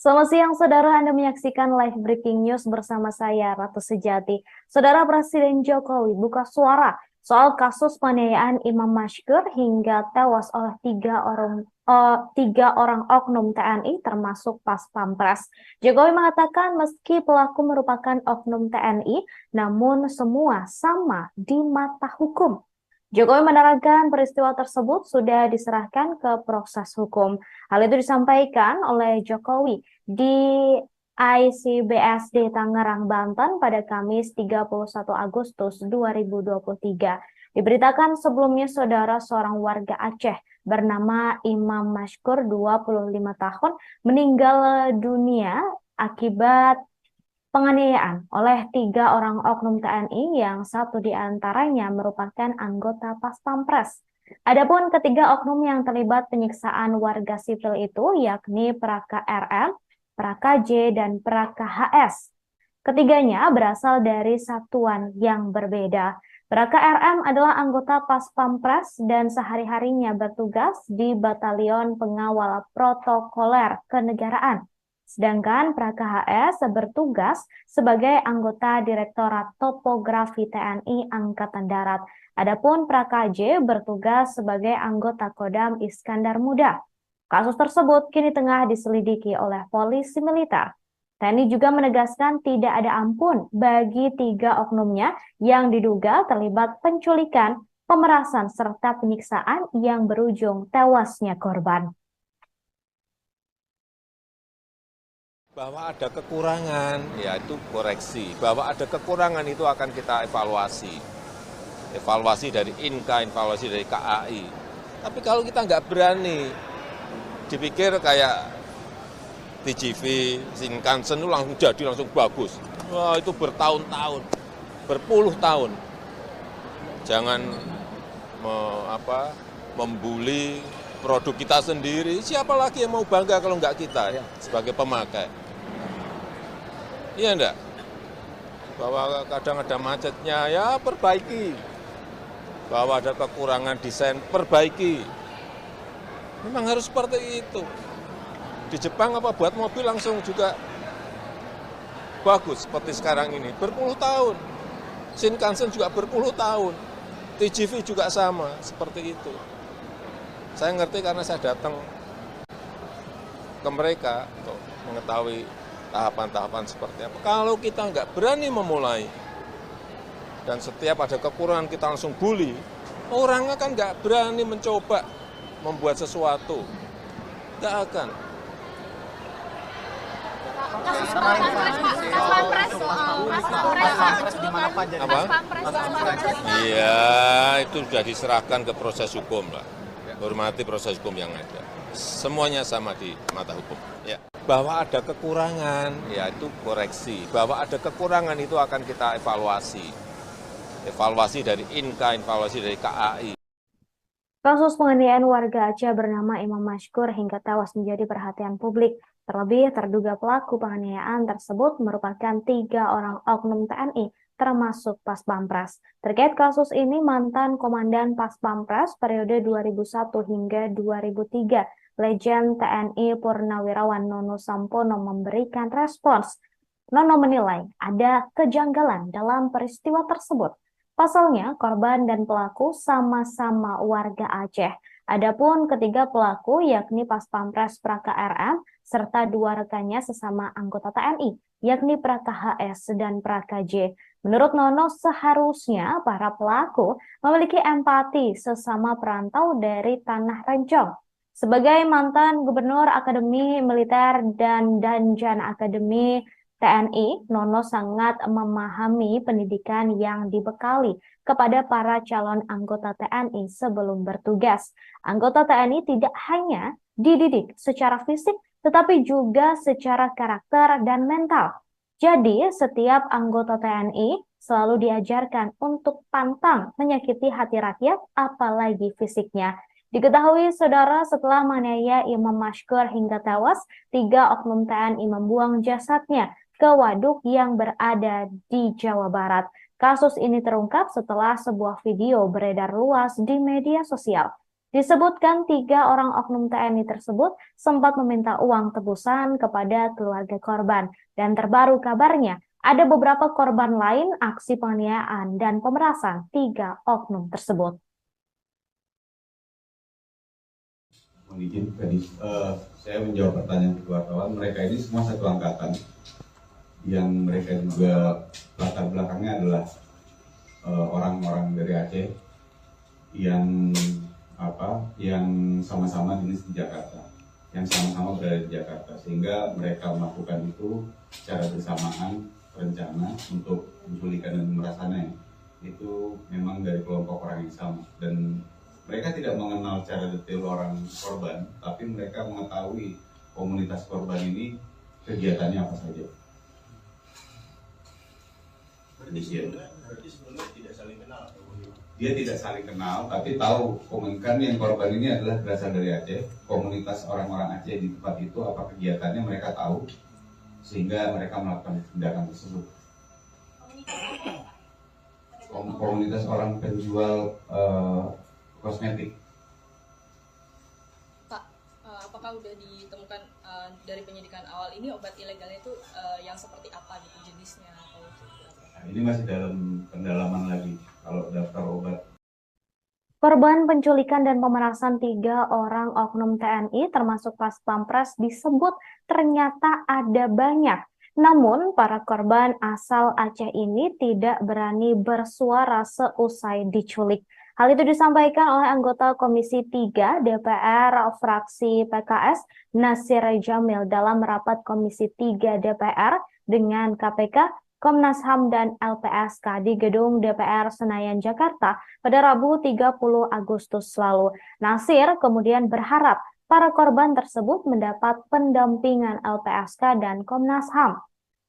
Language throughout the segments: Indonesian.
Selamat siang, Saudara. Anda menyaksikan live breaking news bersama saya, Ratu Sejati. Saudara Presiden Jokowi buka suara soal kasus penganiayaan Imam Mashkur hingga tewas oleh tiga orang oknum TNI termasuk Pas Pampres. Jokowi mengatakan meski pelaku merupakan oknum TNI, namun semua sama di mata hukum. Jokowi menerangkan peristiwa tersebut sudah diserahkan ke proses hukum. Hal itu disampaikan oleh Jokowi di ICBSD Tangerang, Banten pada Kamis 31 Agustus 2023. Diberitakan sebelumnya saudara seorang warga Aceh bernama Imam Mashkur 25 tahun meninggal dunia akibat penganiayaan oleh tiga orang oknum TNI yang satu di antaranya merupakan anggota Pas Pampres. Adapun ketiga oknum yang terlibat penyiksaan warga sipil itu yakni Praka RM, Praka J, dan Praka HS. Ketiganya berasal dari satuan yang berbeda. Praka RM adalah anggota Pas Pampres dan sehari-harinya bertugas di Batalion Pengawal Protokoler Kenegaraan. Sedangkan Praka HS bertugas sebagai anggota Direktorat Topografi TNI Angkatan Darat. Adapun Praka J bertugas sebagai anggota Kodam Iskandar Muda. Kasus tersebut kini tengah diselidiki oleh polisi militer. TNI juga menegaskan tidak ada ampun bagi tiga oknumnya yang diduga terlibat penculikan, pemerasan, serta penyiksaan yang berujung tewasnya korban. Bahwa ada kekurangan, ya itu koreksi. Bahwa ada kekurangan itu akan kita evaluasi. Evaluasi dari INKA, evaluasi dari KAI. Tapi kalau kita nggak berani, dipikir kayak TGV, Shinkansen itu langsung jadi, langsung bagus. Wah, itu bertahun-tahun, berpuluh tahun. Jangan membuli produk kita sendiri. Siapa lagi yang mau bangga kalau nggak kita sebagai pemakai? Iya enggak? Bahwa kadang ada macetnya, ya perbaiki. Bahwa ada kekurangan desain, perbaiki. Memang harus seperti itu. Di Jepang apa buat mobil langsung juga bagus seperti sekarang ini. Berpuluh tahun. Shinkansen juga berpuluh tahun. TGV juga sama, seperti itu. Saya ngerti karena saya datang ke mereka untuk mengetahui tahapan-tahapan seperti apa. Kalau kita nggak berani memulai, dan setiap ada kekurangan kita langsung bully, orang akan nggak berani mencoba membuat sesuatu. Nggak akan. Apa? Iya, itu sudah diserahkan ke proses hukum lah. Hormati proses hukum yang ada. Semuanya sama di mata hukum. Ya. Bahwa ada kekurangan, ya itu koreksi. Bahwa ada kekurangan itu akan kita evaluasi. Evaluasi dari INKA, evaluasi dari KAI. Kasus penganiayaan warga Aceh bernama Imam Mashkur hingga tewas menjadi perhatian publik. Terlebih, terduga pelaku penganiayaan tersebut merupakan tiga orang oknum TNI, termasuk Pas Pampres. Terkait kasus ini, mantan Komandan Pas Pampres periode 2001 hingga 2003, Legend TNI Purnawirawan Nono Sampono memberikan respons. Nono menilai ada kejanggalan dalam peristiwa tersebut. Pasalnya, korban dan pelaku sama-sama warga Aceh. Adapun ketiga pelaku yakni Pas Pampres Praka RM serta dua rekannya sesama anggota TNI, yakni Praka HS dan Praka J. Menurut Nono, seharusnya para pelaku memiliki empati sesama perantau dari Tanah Rencong. Sebagai mantan Gubernur Akademi Militer dan Danjan Akademi TNI, Nono sangat memahami pendidikan yang dibekali kepada para calon anggota TNI sebelum bertugas. Anggota TNI tidak hanya dididik secara fisik, tetapi juga secara karakter dan mental. Jadi, setiap anggota TNI selalu diajarkan untuk pantang menyakiti hati rakyat, apalagi fisiknya. Diketahui, saudara, setelah menganiaya Imam Mashkur hingga tewas, tiga oknum TNI membuang jasadnya ke waduk yang berada di Jawa Barat. Kasus ini terungkap setelah sebuah video beredar luas di media sosial. Disebutkan 3 orang oknum TNI tersebut sempat meminta uang tebusan kepada keluarga korban. Dan terbaru kabarnya, ada beberapa korban lain aksi penganiayaan dan pemerasan 3 oknum tersebut. Mohon izin, saya menjawab pertanyaan di wartawan. Mereka ini semua satu angkatan, yang mereka juga latar belakangnya adalah orang-orang dari Aceh yang sama-sama dinas di Jakarta, yang sama-sama berada di Jakarta, sehingga mereka melakukan itu secara bersamaan, rencana untuk menculikan dan pemerasannya itu memang dari kelompok orang yang sama, dan mereka tidak mengenal secara detail orang korban, tapi mereka mengetahui komunitas korban ini kegiatannya apa saja. Berarti sebelumnya tidak saling kenal atau bagaimana? Dia tidak saling kenal, tapi tahu komunikan yang korban ini adalah berasal dari Aceh. Komunitas orang-orang Aceh di tempat itu apa kegiatannya mereka tahu, sehingga mereka melakukan tindakan tersebut. Komunitas orang penjual kosmetik. Pak, apakah udah ditemukan dari penyidikan awal ini obat ilegalnya itu yang seperti apa gitu jenisnya atau Nah, ini masih dalam pendalaman lagi kalau daftar obat. Korban penculikan dan pemerasan 3 orang oknum TNI termasuk Pas Pampres disebut ternyata ada banyak. Namun para korban asal Aceh ini tidak berani bersuara seusai diculik. Hal itu disampaikan oleh anggota Komisi 3 DPR fraksi PKS Nasir Jamil dalam rapat Komisi 3 DPR dengan KPK, Komnas HAM dan LPSK di gedung DPR Senayan, Jakarta pada Rabu 30 Agustus lalu. Nasir kemudian berharap para korban tersebut mendapat pendampingan LPSK dan Komnas HAM.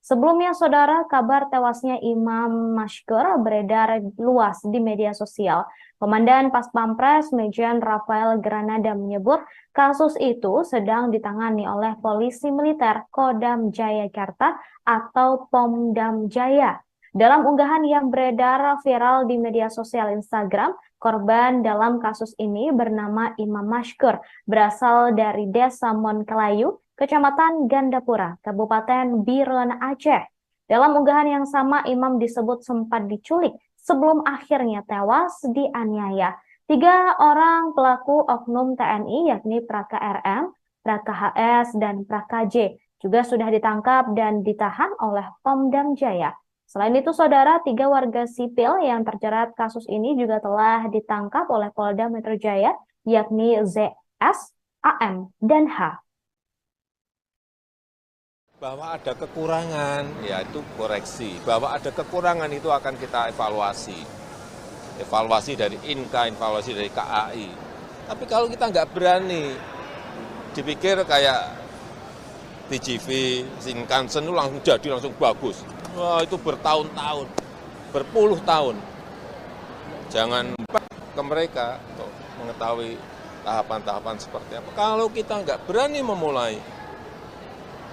Sebelumnya, saudara, kabar tewasnya Imam Mashkur beredar luas di media sosial. Komandan Pas Pampres Mejen Rafael Granada menyebut kasus itu sedang ditangani oleh Polisi Militer Kodam Jayakarta atau Pomdam Jaya. Dalam unggahan yang beredar viral di media sosial Instagram, korban dalam kasus ini bernama Imam Mashkur, berasal dari Desa Monkelayu, Kecamatan Gandapura, Kabupaten Biren, Aceh. Dalam unggahan yang sama, Imam disebut sempat diculik sebelum akhirnya tewas dianiaya. 3 orang pelaku oknum TNI yakni Praka RM, Praka HS, dan Praka J juga sudah ditangkap dan ditahan oleh Pomdam Jaya. Selain itu, saudara, 3 warga sipil yang terjerat kasus ini juga telah ditangkap oleh Polda Metro Jaya, yakni ZS, AM, dan H. Bahwa ada kekurangan, ya itu koreksi. Bahwa ada kekurangan itu akan kita evaluasi. Evaluasi dari INKA, evaluasi dari KAI. Tapi kalau kita nggak berani, dipikir kayak TGV, Shinkansen itu langsung jadi, langsung bagus. Wah, itu bertahun-tahun, berpuluh tahun. Jangan ke mereka untuk mengetahui tahapan-tahapan seperti apa. Kalau kita nggak berani memulai,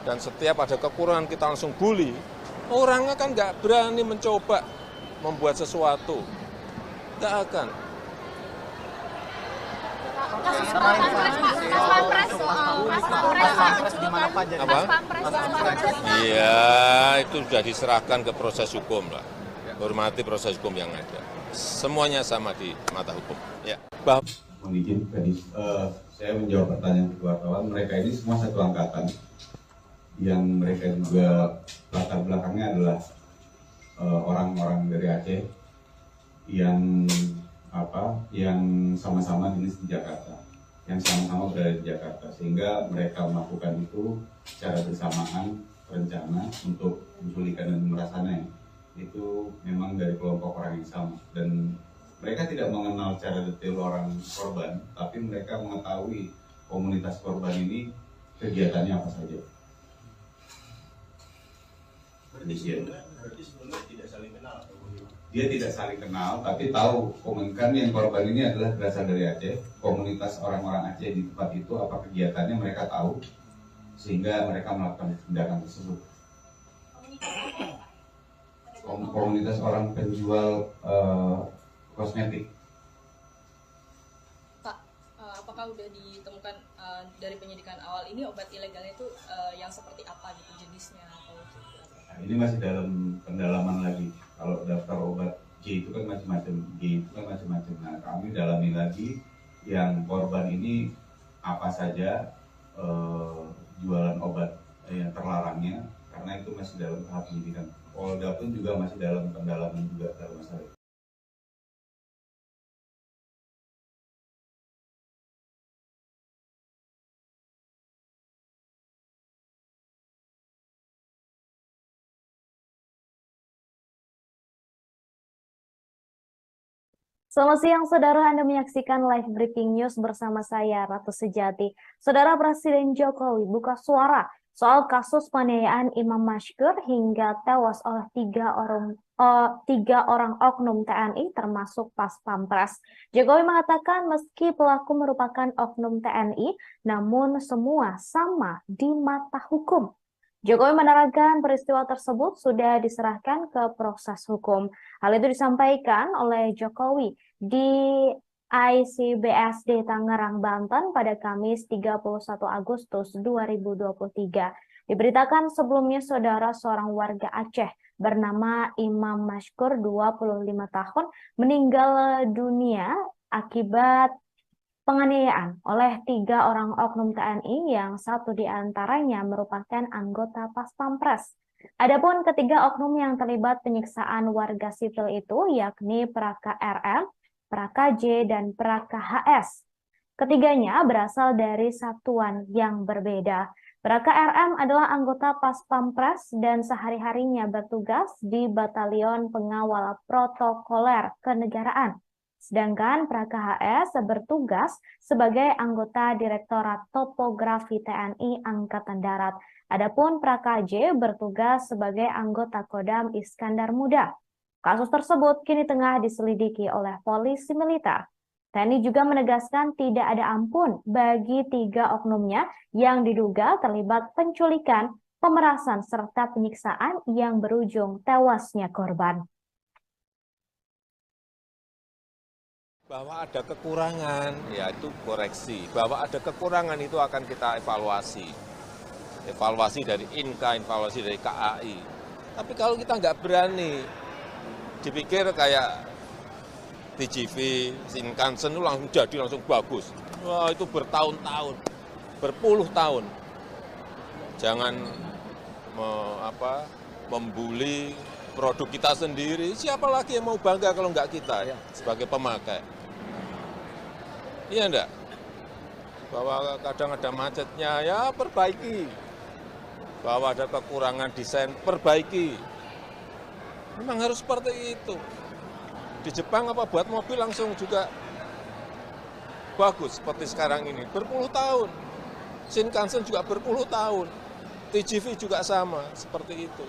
dan setiap ada kekurangan kita langsung bully, orang akan nggak berani mencoba membuat sesuatu. Nggak akan. Apa? Iya, itu sudah diserahkan ke proses hukum lah. Hormati proses hukum yang ada. Semuanya sama di mata hukum. Ya. Mohon izin, saya menjawab pertanyaan di wartawan. Mereka ini semua satu angkatan, yang mereka juga latar belakangnya adalah orang-orang dari Aceh yang sama-sama dinas di Jakarta, yang sama-sama berada di Jakarta, sehingga mereka melakukan itu secara bersamaan, rencana untuk menculikan dan pemerasannya itu memang dari kelompok orang yang sama, dan mereka tidak mengenal secara detail orang korban, tapi mereka mengetahui komunitas korban ini kegiatannya apa saja. Berarti sebelumnya tidak saling kenal atau bagaimana? Dia tidak saling kenal, tapi tahu komunikan yang korban ini adalah berasal dari Aceh. Komunitas orang-orang Aceh di tempat itu apa kegiatannya mereka tahu, sehingga mereka melakukan tindakan tersebut. Komunitas orang penjual kosmetik. Pak, apakah udah ditemukan dari penyidikan awal ini obat ilegalnya itu yang seperti apa gitu jenisnya atau seperti apa? Nah, ini masih dalam pendalaman lagi. Kalau daftar obat J itu kan macam-macam, G itu kan macam-macam. Nah, kami dalami lagi yang korban ini apa saja jualan obat yang terlarangnya, karena itu masih dalam tahap penyidikan. Polda pun juga masih dalam pendalaman juga dalam masalah itu. Selamat siang, Saudara. Anda menyaksikan live breaking news bersama saya, Ratu Sejati. Saudara, Presiden Jokowi buka suara soal kasus penganiayaan Imam Mashkur hingga tewas oleh tiga orang oknum TNI termasuk Pas Pampres. Jokowi mengatakan meski pelaku merupakan oknum TNI, namun semua sama di mata hukum. Jokowi menerangkan peristiwa tersebut sudah diserahkan ke proses hukum. Hal itu disampaikan oleh Jokowi di ICBSD Tangerang, Banten pada Kamis 31 Agustus 2023. Diberitakan sebelumnya saudara seorang warga Aceh bernama Imam Mashkur 25 tahun meninggal dunia akibat penganiayaan oleh tiga orang oknum TNI yang satu diantaranya merupakan anggota Pas Pampres. Adapun ketiga oknum yang terlibat penyiksaan warga sipil itu yakni Praka RM, Praka J, dan Praka HS. Ketiganya berasal dari satuan yang berbeda. Praka RM adalah anggota Pas Pampres dan sehari-harinya bertugas di Batalion Pengawal Protokoler Kenegaraan. Sedangkan Praka HS bertugas sebagai anggota Direktorat Topografi TNI Angkatan Darat. Adapun Praka J bertugas sebagai anggota Kodam Iskandar Muda. Kasus tersebut kini tengah diselidiki oleh polisi militer. TNI juga menegaskan tidak ada ampun bagi tiga oknumnya yang diduga terlibat penculikan, pemerasan, serta penyiksaan yang berujung tewasnya korban. Bahwa ada kekurangan, yaitu koreksi. Bahwa ada kekurangan itu akan kita evaluasi. Evaluasi dari INKA, evaluasi dari KAI. Tapi kalau kita nggak berani, dipikir kayak TGV, Shinkansen itu langsung jadi, langsung bagus. Wah, itu bertahun-tahun, berpuluh tahun. Jangan membuli produk kita sendiri. Siapa lagi yang mau bangga kalau nggak kita ya, sebagai pemakai? Iya enggak? Bahwa kadang ada macetnya, ya perbaiki. Bahwa ada kekurangan desain, perbaiki. Memang harus seperti itu. Di Jepang apa buat mobil langsung juga bagus seperti sekarang ini. Berpuluh tahun. Shinkansen juga berpuluh tahun. TGV juga sama, seperti itu.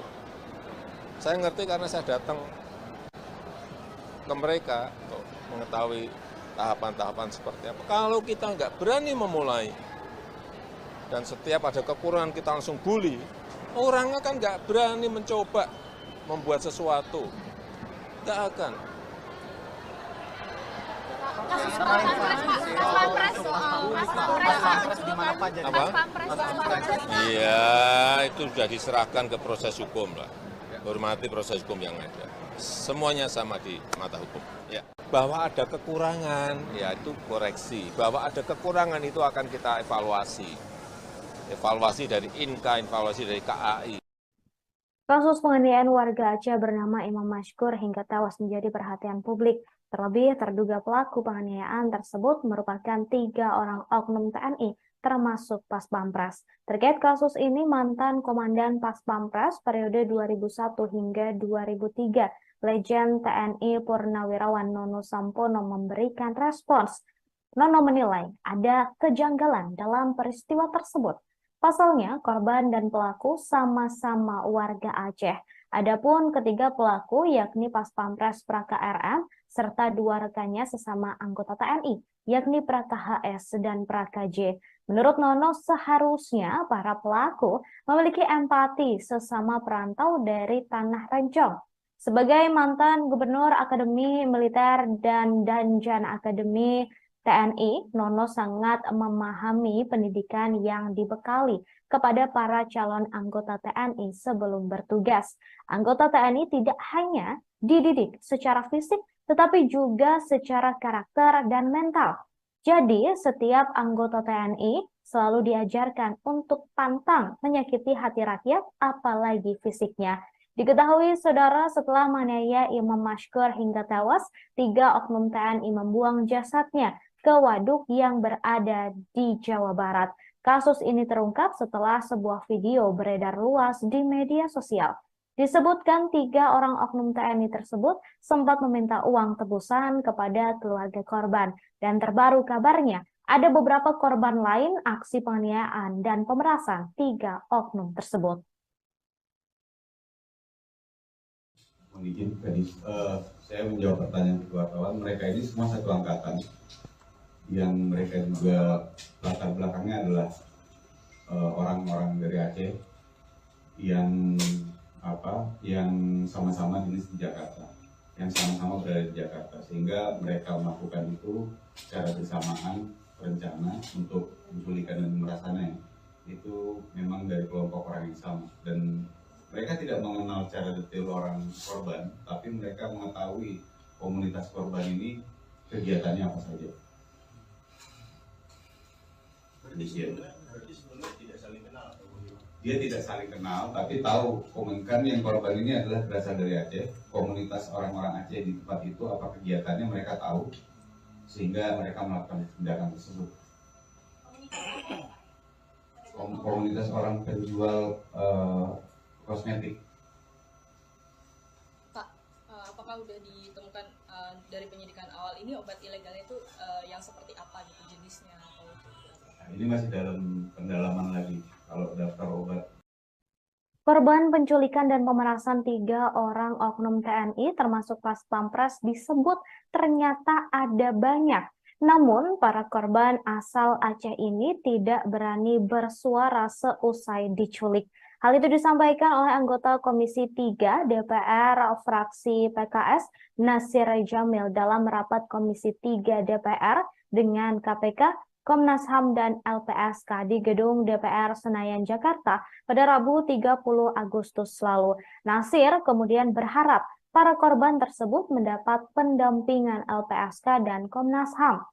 Saya ngerti karena saya datang ke mereka untuk mengetahui tahapan-tahapan seperti apa. Kalau kita nggak berani memulai, dan setiap ada kekurangan kita langsung bully, orangnya kan nggak berani mencoba membuat sesuatu. Nggak akan. Apa? Iya, itu sudah diserahkan ke proses hukum lah. Hormati proses hukum yang ada. Semuanya sama di mata hukum. Ya. Bahwa ada kekurangan, yaitu koreksi. Bahwa ada kekurangan itu akan kita evaluasi. Evaluasi dari INKA, evaluasi dari KAI. Kasus penganiayaan warga Aceh bernama Imam Mashkur hingga tewas menjadi perhatian publik. Terlebih, terduga pelaku penganiayaan tersebut merupakan tiga orang oknum TNI, termasuk Pas Pampres. Terkait kasus ini, mantan Komandan Pas Pampres periode 2001 hingga 2003, Legend TNI Purnawirawan Nono Sampono memberikan respons. Nono menilai ada kejanggalan dalam peristiwa tersebut. Pasalnya, korban dan pelaku sama-sama warga Aceh. Adapun ketiga pelaku yakni Pas Pampres Praka RM serta dua rekannya sesama anggota TNI, yakni Praka HS dan Praka J. Menurut Nono, seharusnya para pelaku memiliki empati sesama perantau dari Tanah Rencong. Sebagai mantan Gubernur Akademi Militer dan Danjan Akademi TNI, Nono sangat memahami pendidikan yang dibekali kepada para calon anggota TNI sebelum bertugas. Anggota TNI tidak hanya dididik secara fisik, tetapi juga secara karakter dan mental. Jadi, setiap anggota TNI selalu diajarkan untuk pantang menyakiti hati rakyat, apalagi fisiknya. Diketahui, saudara, setelah menganiaya Imam Mashkur hingga tewas, 3 oknum TNI membuang jasadnya ke waduk yang berada di Jawa Barat. Kasus ini terungkap setelah sebuah video beredar luas di media sosial. Disebutkan 3 orang oknum TNI tersebut sempat meminta uang tebusan kepada keluarga korban. Dan terbaru kabarnya, ada beberapa korban lain aksi penganiayaan dan pemerasan 3 oknum tersebut. Mohon izin, tadi saya menjawab pertanyaan wartawan. Mereka ini semua satu angkatan, yang mereka juga latar belakangnya adalah orang-orang dari Aceh yang sama-sama dinas di Jakarta, yang sama-sama berada di Jakarta, sehingga mereka melakukan itu secara bersamaan, rencana untuk menculikan dan pemerasannya itu memang dari kelompok orang yang sama, dan mereka tidak mengenal secara detail orang korban, tapi mereka mengetahui komunitas korban ini kegiatannya apa saja. Berarti sebelumnya tidak saling kenal. Dia tidak saling kenal, tapi tahu komunikan yang korban ini adalah berasal dari Aceh. Komunitas orang-orang Aceh di tempat itu apa kegiatannya mereka tahu, sehingga mereka melakukan tindakan tersebut. Komunitas orang penjual kosmetik. Pak, apakah udah ditemukan dari penyidikan awal ini obat ilegalnya itu yang seperti apa gitu jenisnya? Nah, ini masih dalam pendalaman lagi kalau daftar obat. Korban penculikan dan pemerasan 3 orang oknum TNI termasuk Pas Pampres disebut ternyata ada banyak. Namun para korban asal Aceh ini tidak berani bersuara seusai diculik. Hal itu disampaikan oleh anggota Komisi 3 DPR fraksi PKS Nasir Jamil dalam rapat Komisi 3 DPR dengan KPK, Komnas HAM dan LPSK di gedung DPR Senayan, Jakarta pada Rabu 30 Agustus lalu. Nasir kemudian berharap para korban tersebut mendapat pendampingan LPSK dan Komnas HAM.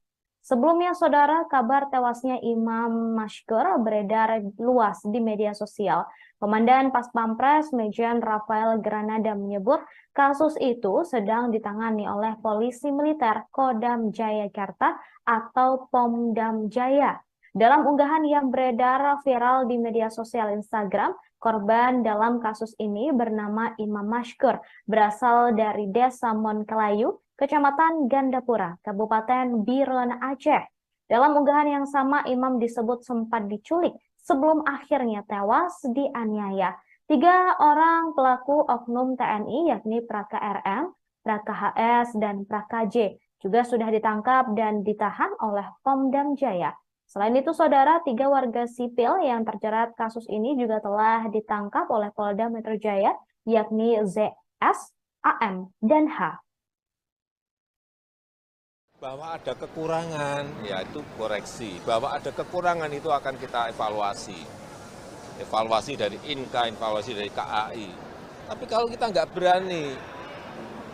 Sebelumnya, saudara, kabar tewasnya Imam Mashkur beredar luas di media sosial. Komandan Pas Pampres Mejen Rafael Granada menyebut kasus itu sedang ditangani oleh Polisi Militer Kodam Jayakarta atau Pomdam Jaya. Dalam unggahan yang beredar viral di media sosial Instagram, korban dalam kasus ini bernama Imam Mashkur, berasal dari Desa Monkelayu, Kecamatan Gandapura, Kabupaten Biren, Aceh. Dalam unggahan yang sama, Imam disebut sempat diculik sebelum akhirnya tewas dianiaya. 3 orang pelaku oknum TNI yakni Praka RM, Praka HS, dan Praka J juga sudah ditangkap dan ditahan oleh Pomdam Jaya. Selain itu, saudara, 3 warga sipil yang terjerat kasus ini juga telah ditangkap oleh Polda Metro Jaya, yakni ZS, AM, dan H. Bahwa ada kekurangan, ya itu koreksi. Bahwa ada kekurangan itu akan kita evaluasi. Evaluasi dari INKA, evaluasi dari KAI. Tapi kalau kita nggak berani,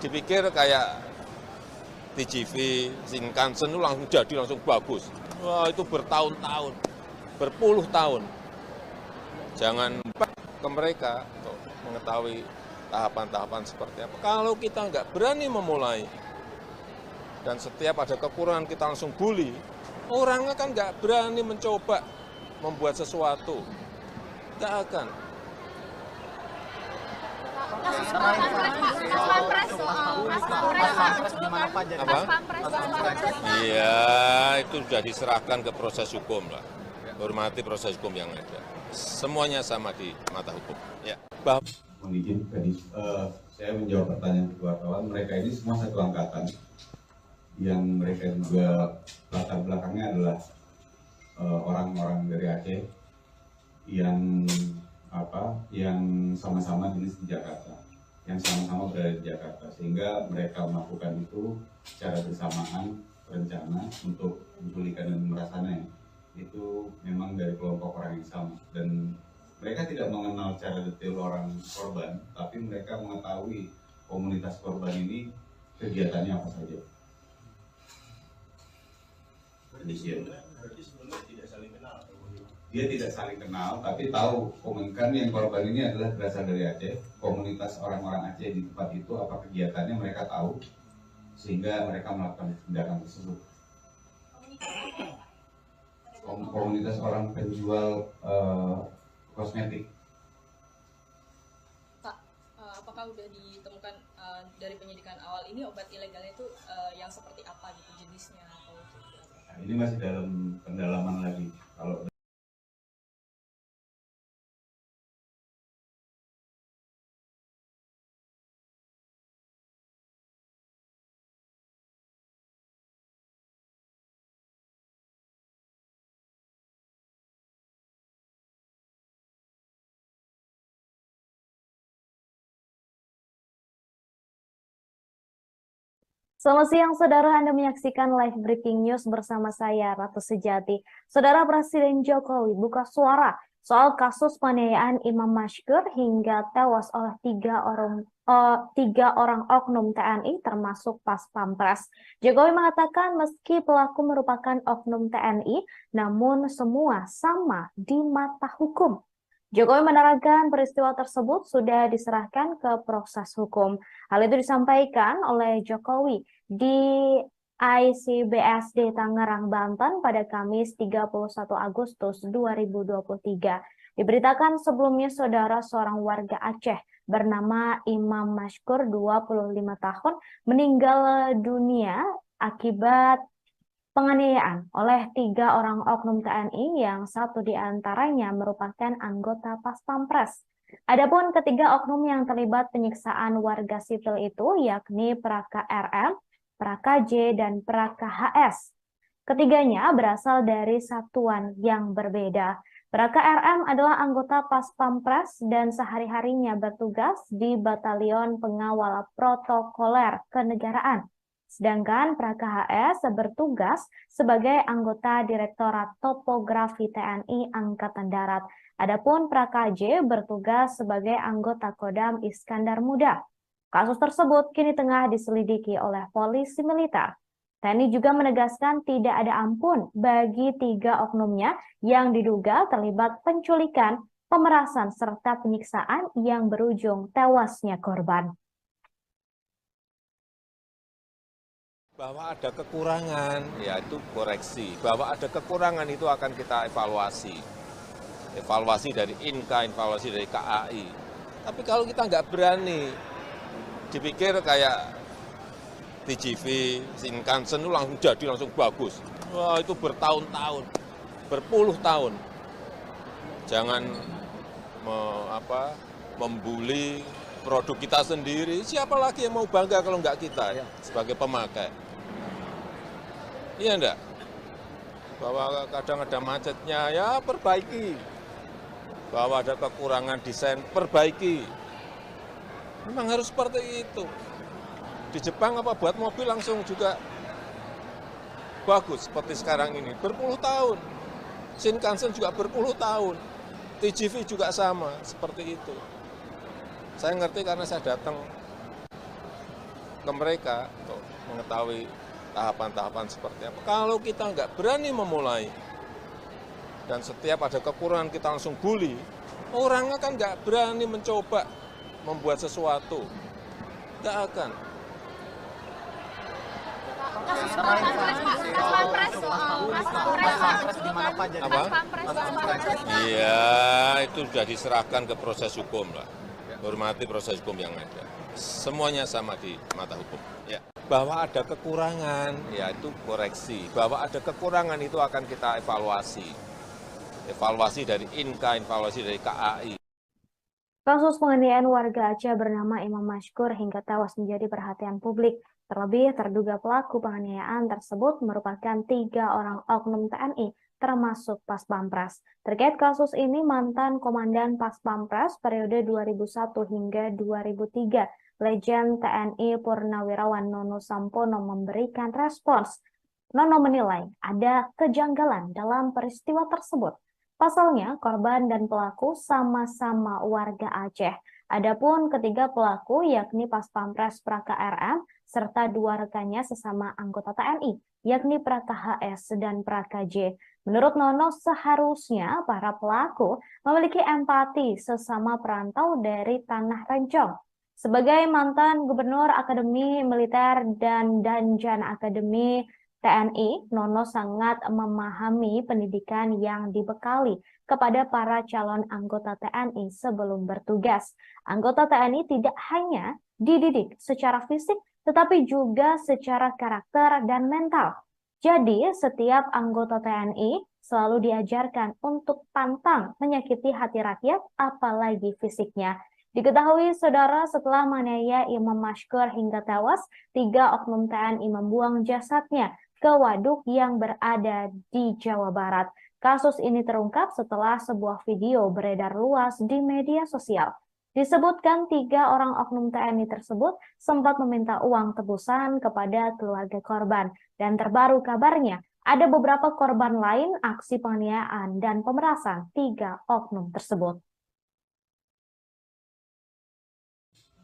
dipikir kayak TGV, Shinkansen itu langsung jadi, langsung bagus. Wah, itu bertahun-tahun, berpuluh tahun. Jangan ke mereka untuk mengetahui tahapan-tahapan seperti apa. Kalau kita nggak berani memulai, dan setiap ada kekurangan kita langsung bully, orangnya kan nggak berani mencoba membuat sesuatu. Nggak akan. Apa? Iya, itu sudah diserahkan ke proses hukum lah. Hormati proses hukum yang ada. Semuanya sama di mata hukum. Ya. Mohon izin, tadi saya menjawab pertanyaan wartawan. Mereka ini semua satu angkatan, yang mereka juga latar belakangnya adalah orang-orang dari Aceh yang sama-sama dinas di Jakarta, yang sama-sama berada di Jakarta, sehingga mereka melakukan itu secara bersamaan, rencana untuk menculikan dan memerasanya itu memang dari kelompok orang yang sama, dan mereka tidak mengenal secara detail orang korban, tapi mereka mengetahui komunitas korban ini kegiatannya apa saja. Berarti sebelumnya tidak saling kenal. Dia tidak saling kenal, tapi tahu komunikan yang korban ini adalah berasal dari Aceh. Komunitas orang-orang Aceh di tempat itu apa kegiatannya mereka tahu, sehingga mereka melakukan tindakan tersebut. Komunitas orang penjual kosmetik. Pak, apakah udah ditemukan dari penyidikan awal ini obat ilegalnya itu yang seperti apa gitu jenisnya atau Nah, ini masih dalam pendalaman lagi. Kalau Selamat siang, Saudara. Anda menyaksikan live breaking news bersama saya, Ratu Sejati. Saudara, Presiden Jokowi buka suara soal kasus penganiayaan Imam Mashkur hingga tewas oleh tiga orang oknum TNI termasuk Pas Pampres. Jokowi mengatakan meski pelaku merupakan oknum TNI, namun semua sama di mata hukum. Jokowi menerangkan peristiwa tersebut sudah diserahkan ke proses hukum. Hal itu disampaikan oleh Jokowi di ICBSD Tangerang, Banten pada Kamis 31 Agustus 2023. Diberitakan sebelumnya, saudara, seorang warga Aceh bernama Imam Mashkur, 25 tahun, meninggal dunia akibat penganiayaan oleh tiga orang oknum TNI yang satu diantaranya merupakan anggota Pas Pampres. Adapun ketiga oknum yang terlibat penyiksaan warga sipil itu yakni Praka RM, Praka J, dan Praka HS. Ketiganya berasal dari satuan yang berbeda. Praka RM adalah anggota Pas Pampres dan sehari-harinya bertugas di Batalion Pengawal Protokoler Kenegaraan. Sedangkan Praka HS bertugas sebagai anggota Direktorat Topografi TNI Angkatan Darat. Adapun Praka J bertugas sebagai anggota Kodam Iskandar Muda. Kasus tersebut kini tengah diselidiki oleh polisi militer. TNI juga menegaskan tidak ada ampun bagi tiga oknumnya yang diduga terlibat penculikan, pemerasan, serta penyiksaan yang berujung tewasnya korban. Bahwa ada kekurangan, ya itu koreksi. Bahwa ada kekurangan itu akan kita evaluasi. Evaluasi dari INKA, evaluasi dari KAI. Tapi kalau kita nggak berani, dipikir kayak TGV, Shinkansen itu langsung jadi, langsung bagus. Wah, itu bertahun-tahun, berpuluh tahun. Jangan membuli produk kita sendiri. Siapa lagi yang mau bangga kalau nggak kita sebagai pemakai? Iya enggak? Bahwa kadang ada macetnya, ya perbaiki. Bahwa ada kekurangan desain, perbaiki. Memang harus seperti itu. Di Jepang apa buat mobil langsung juga bagus seperti sekarang ini. Berpuluh tahun. Shinkansen juga berpuluh tahun. TGV juga sama, seperti itu. Saya ngerti karena saya datang ke mereka untuk mengetahui tahapan-tahapan seperti apa. Kalau kita nggak berani memulai, dan setiap ada kekurangan kita langsung bully, orang akan nggak berani mencoba membuat sesuatu. Nggak akan. Apa? Iya, itu sudah diserahkan ke proses hukum lah. Hormati proses hukum yang ada. Semuanya sama di mata hukum. Ya. Bahwa ada kekurangan, ya itu koreksi. Bahwa ada kekurangan itu akan kita evaluasi. Evaluasi dari INKA, evaluasi dari KAI. Kasus penganiayaan warga Aceh bernama Imam Mashkur hingga tewas menjadi perhatian publik. Terlebih, terduga pelaku penganiayaan tersebut merupakan tiga orang oknum TNI, termasuk Pas Pampres. Terkait kasus ini, mantan Komandan Pas Pampres periode 2001 hingga 2003, Legend TNI Purnawirawan Nono Sampono memberikan respons. Nono menilai ada kejanggalan dalam peristiwa tersebut. Pasalnya, korban dan pelaku sama-sama warga Aceh. Adapun ketiga pelaku yakni Paspampres Praka RM serta dua rekannya sesama anggota TNI, yakni Praka HS dan Praka J. Menurut Nono, seharusnya para pelaku memiliki empati sesama perantau dari Tanah Rencong. Sebagai mantan Gubernur Akademi Militer dan Danjan Akademi TNI, Nono sangat memahami pendidikan yang dibekali kepada para calon anggota TNI sebelum bertugas. Anggota TNI tidak hanya dididik secara fisik, tetapi juga secara karakter dan mental. Jadi, setiap anggota TNI selalu diajarkan untuk pantang menyakiti hati rakyat, apalagi fisiknya. Diketahui, saudara, setelah menganiaya Imam Mashkur hingga tewas, 3 oknum TNI membuang jasadnya ke waduk yang berada di Jawa Barat. Kasus ini terungkap setelah sebuah video beredar luas di media sosial. Disebutkan 3 orang oknum TNI tersebut sempat meminta uang tebusan kepada keluarga korban. Dan terbaru kabarnya, ada beberapa korban lain aksi penganiayaan dan pemerasan 3 oknum tersebut.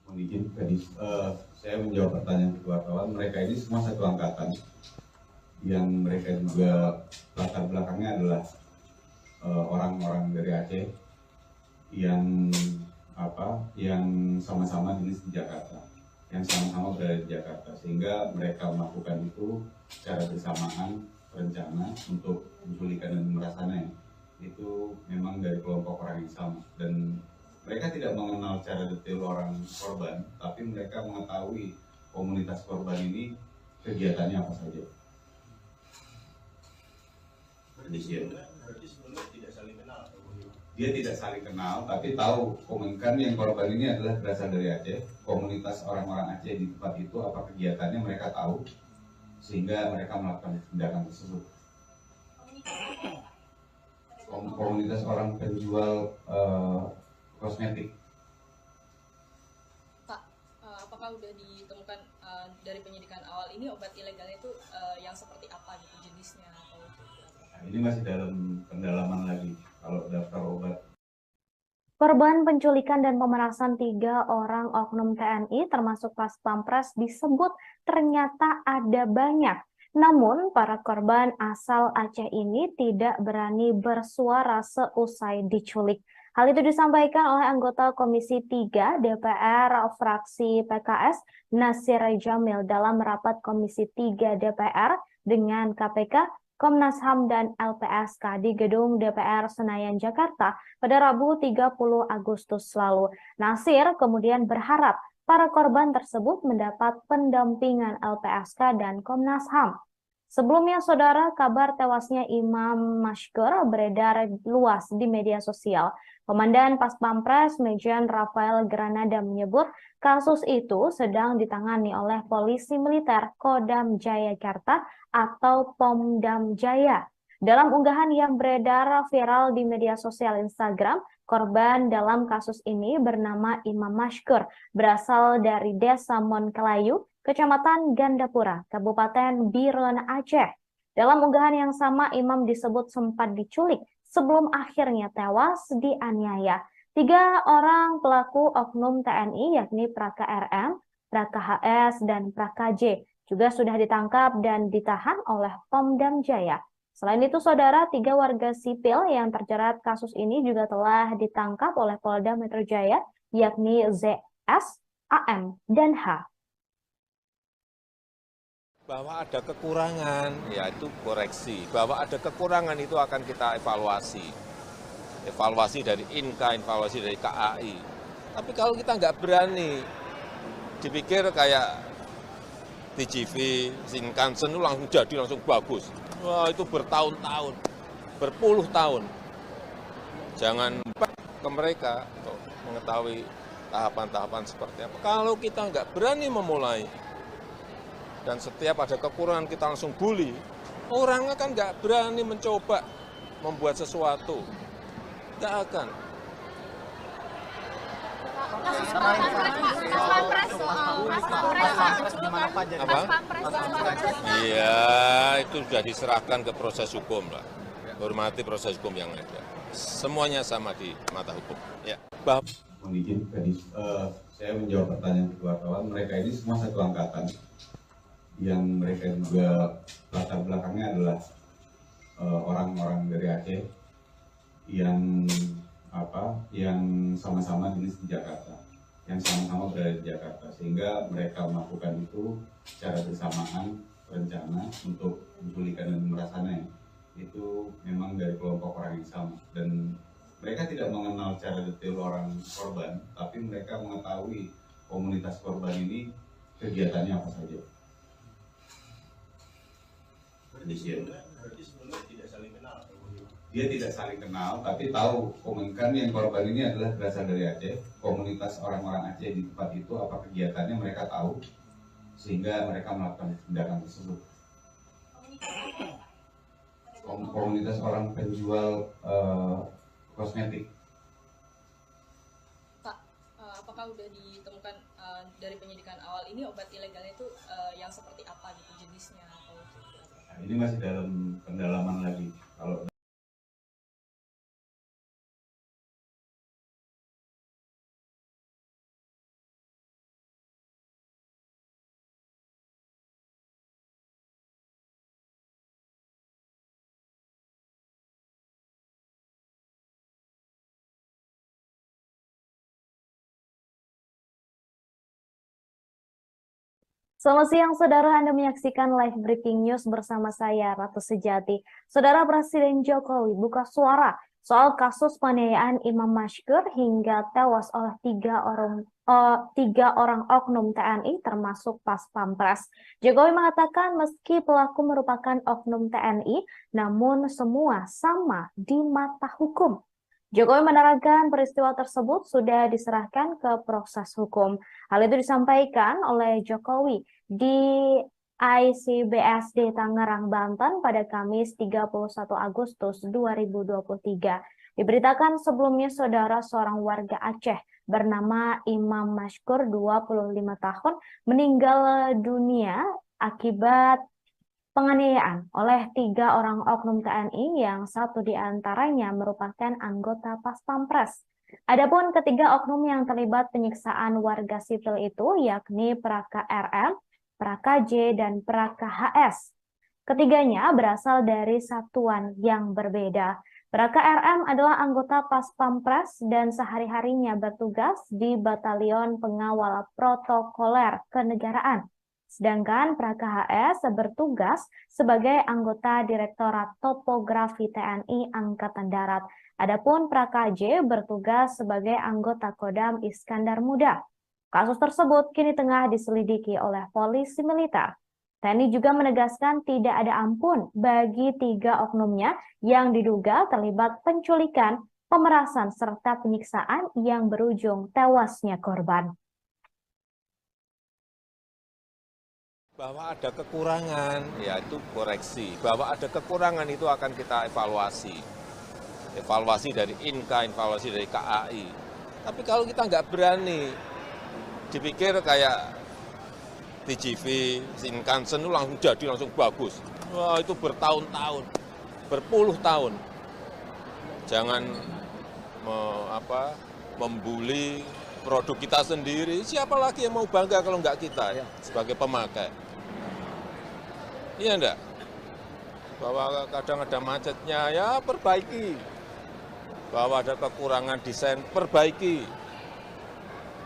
Mohon izin tadi saya menjawab pertanyaan ketua kawan. Mereka ini semua satu angkatan, yang mereka juga latar belakangnya adalah orang-orang dari Aceh yang sama-sama jenis di Jakarta, yang sama-sama berada di Jakarta, sehingga mereka melakukan itu secara bersamaan, rencana untuk menculikan dan pemerasannya itu memang dari kelompok orang yang sama. Dan mereka tidak mengenal secara detail orang korban, tapi mereka mengetahui komunitas korban ini kegiatannya apa saja. Berarti sebelumnya tidak saling kenal atau Dia tidak saling kenal, tapi tahu komunitas yang korban ini adalah berasal dari Aceh. Komunitas orang-orang Aceh di tempat itu apa kegiatannya mereka tahu, sehingga mereka melakukan tindakan tersebut. Komunitas orang penjual kosmetik. Pak, apakah udah ditemukan dari penyidikan awal ini obat ilegalnya itu yang seperti apa gitu jenisnya atau Nah, ini masih dalam pendalaman lagi kalau daftar obat. Korban penculikan dan pemerasan 3 orang oknum TNI termasuk Paspampres disebut ternyata ada banyak. Namun, para korban asal Aceh ini tidak berani bersuara seusai diculik. Hal itu disampaikan oleh anggota Komisi 3 DPR fraksi PKS Nasir Jamil dalam rapat Komisi 3 DPR dengan KPK, Komnas HAM dan LPSK di gedung DPR Senayan, Jakarta pada Rabu 30 Agustus lalu. Nasir kemudian berharap para korban tersebut mendapat pendampingan LPSK dan Komnas HAM. Sebelumnya, saudara, kabar tewasnya Imam Mashkur beredar luas di media sosial. Komandan Paspampres Mejen Rafael Granada menyebut kasus itu sedang ditangani oleh Polisi Militer Kodam Jayakarta atau Pomdam Jaya. Dalam unggahan yang beredar viral di media sosial Instagram, korban dalam kasus ini bernama Imam Mashkur, berasal dari Desa Monkelayu, Kecamatan Gandapura, Kabupaten Biren, Aceh. Dalam unggahan yang sama, Imam disebut sempat diculik sebelum akhirnya tewas dianiaya. 3 orang pelaku oknum TNI yakni Praka RM, Praka HS, dan Praka J juga sudah ditangkap dan ditahan oleh Pomdam Jaya. Selain itu, saudara, 3 warga sipil yang terjerat kasus ini juga telah ditangkap oleh Polda Metro Jaya, yakni ZS, AM, dan H. Bahwa ada kekurangan, yaitu koreksi. Bahwa ada kekurangan itu akan kita evaluasi. Evaluasi dari INKA, evaluasi dari KAI. Tapi kalau kita nggak berani, dipikir kayak TGV, Shinkansen itu langsung jadi, langsung bagus. Wah, itu bertahun-tahun, berpuluh tahun. Jangan ke mereka untuk mengetahui tahapan-tahapan seperti apa. Kalau kita nggak berani memulai, dan setiap ada kekurangan kita langsung bully, orang kan nggak berani mencoba membuat sesuatu. Nggak akan. Apa? Iya, itu sudah diserahkan ke proses hukum lah. Hormati proses hukum yang ada. Semuanya sama di mata hukum. Ya. Mohon izin tadi saya menjawab pertanyaan wartawan. Mereka ini semua satu angkatan yang mereka juga latar belakangnya adalah orang-orang dari Aceh yang sama-sama dinas di Jakarta, yang sama-sama berada di Jakarta, sehingga mereka melakukan itu secara bersamaan rencana untuk menculikan dan pemerasannya itu memang dari kelompok orang yang sama, dan mereka tidak mengenal secara detail orang korban, tapi mereka mengetahui komunitas korban ini kegiatannya apa saja. Berarti sebelumnya tidak saling kenal. Dia tidak saling kenal, tapi tahu komunikan yang korban ini adalah berasal dari Aceh. Komunitas orang-orang Aceh di tempat itu apa kegiatannya mereka tahu, sehingga mereka melakukan tindakan tersebut. Komunitas orang penjual kosmetik. Pak, apakah udah ditemukan dari penyidikan awal ini obat ilegalnya itu yang seperti apa gitu jenisnya atau seperti apa? Nah, ini masih dalam pendalaman lagi. Kalau Selamat siang, Saudara. Anda menyaksikan live breaking news bersama saya, Ratu Sejati. Saudara, Presiden Jokowi buka suara soal kasus penganiayaan Imam Mashkur hingga tewas oleh tiga orang oknum TNI termasuk Pas Pampres. Jokowi mengatakan meski pelaku merupakan oknum TNI, namun semua sama di mata hukum. Jokowi menerangkan peristiwa tersebut sudah diserahkan ke proses hukum. Hal itu disampaikan oleh Jokowi di ICBSD Tangerang, Banten pada Kamis 31 Agustus 2023. Diberitakan sebelumnya, saudara, seorang warga Aceh bernama Imam Mashkur, 25 tahun, meninggal dunia akibat penganiayaan oleh 3 orang oknum TNI yang satu diantaranya merupakan anggota Pas Pampres. Adapun ketiga oknum yang terlibat penyiksaan warga sipil itu yakni Praka RM, Praka J, dan Praka HS. Ketiganya berasal dari satuan yang berbeda. Praka RM adalah anggota Pas Pampres dan sehari-harinya bertugas di Batalion Pengawal Protokoler Kenegaraan. Sedangkan Praka HS bertugas sebagai anggota Direktorat Topografi TNI Angkatan Darat. Adapun Praka J bertugas sebagai anggota Kodam Iskandar Muda. Kasus tersebut kini tengah diselidiki oleh polisi militer. TNI juga menegaskan tidak ada ampun bagi 3 oknumnya yang diduga terlibat penculikan, pemerasan, serta penyiksaan yang berujung tewasnya korban. Bahwa ada kekurangan, yaitu koreksi. Bahwa ada kekurangan itu akan kita evaluasi. Evaluasi dari INKA, evaluasi dari KAI. Tapi kalau kita nggak berani, dipikir kayak TGV, Shinkansen itu langsung jadi, langsung bagus. Wah, itu bertahun-tahun, berpuluh tahun. Jangan membuli produk kita sendiri. Siapa lagi yang mau bangga kalau nggak kita ya, sebagai pemakai? Iya enggak? Bahwa kadang ada macetnya, ya perbaiki. Bahwa ada kekurangan desain, perbaiki.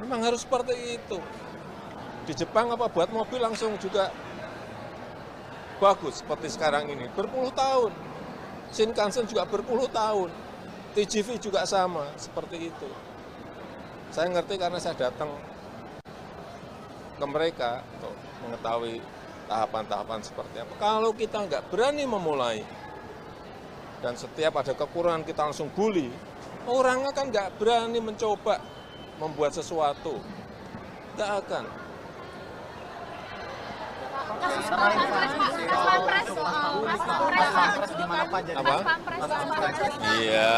Memang harus seperti itu. Di Jepang apa buat mobil langsung juga bagus seperti sekarang ini. Berpuluh tahun. Shinkansen juga berpuluh tahun. TGV juga sama, seperti itu. Saya ngerti karena saya datang ke mereka untuk mengetahui tahapan-tahapan seperti apa. Kalau kita nggak berani memulai dan setiap ada kekurangan kita langsung bully, orang akan nggak berani mencoba membuat sesuatu. Nggak akan. Apa? Iya,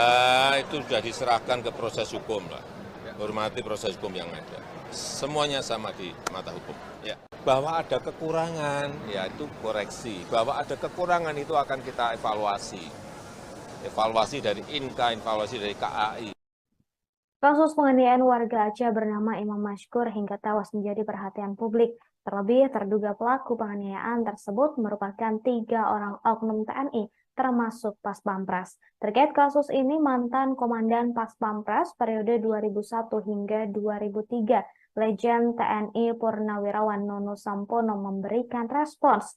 itu sudah diserahkan ke proses hukum lah. hormati proses hukum yang ada. Semuanya sama di mata hukum. Ya. Bahwa ada kekurangan, ya itu koreksi. Bahwa ada kekurangan itu akan kita evaluasi. Evaluasi dari INKA, evaluasi dari KAI. Kasus penganiayaan warga Aceh bernama Imam Mashkur hingga tewas menjadi perhatian publik. Terlebih, terduga pelaku penganiayaan tersebut merupakan 3 orang oknum TNI, termasuk Pas Pampres. Terkait kasus ini, mantan Komandan Pas Pampres periode 2001 hingga 2003, Legend TNI Purnawirawan Nono Sampono memberikan respons.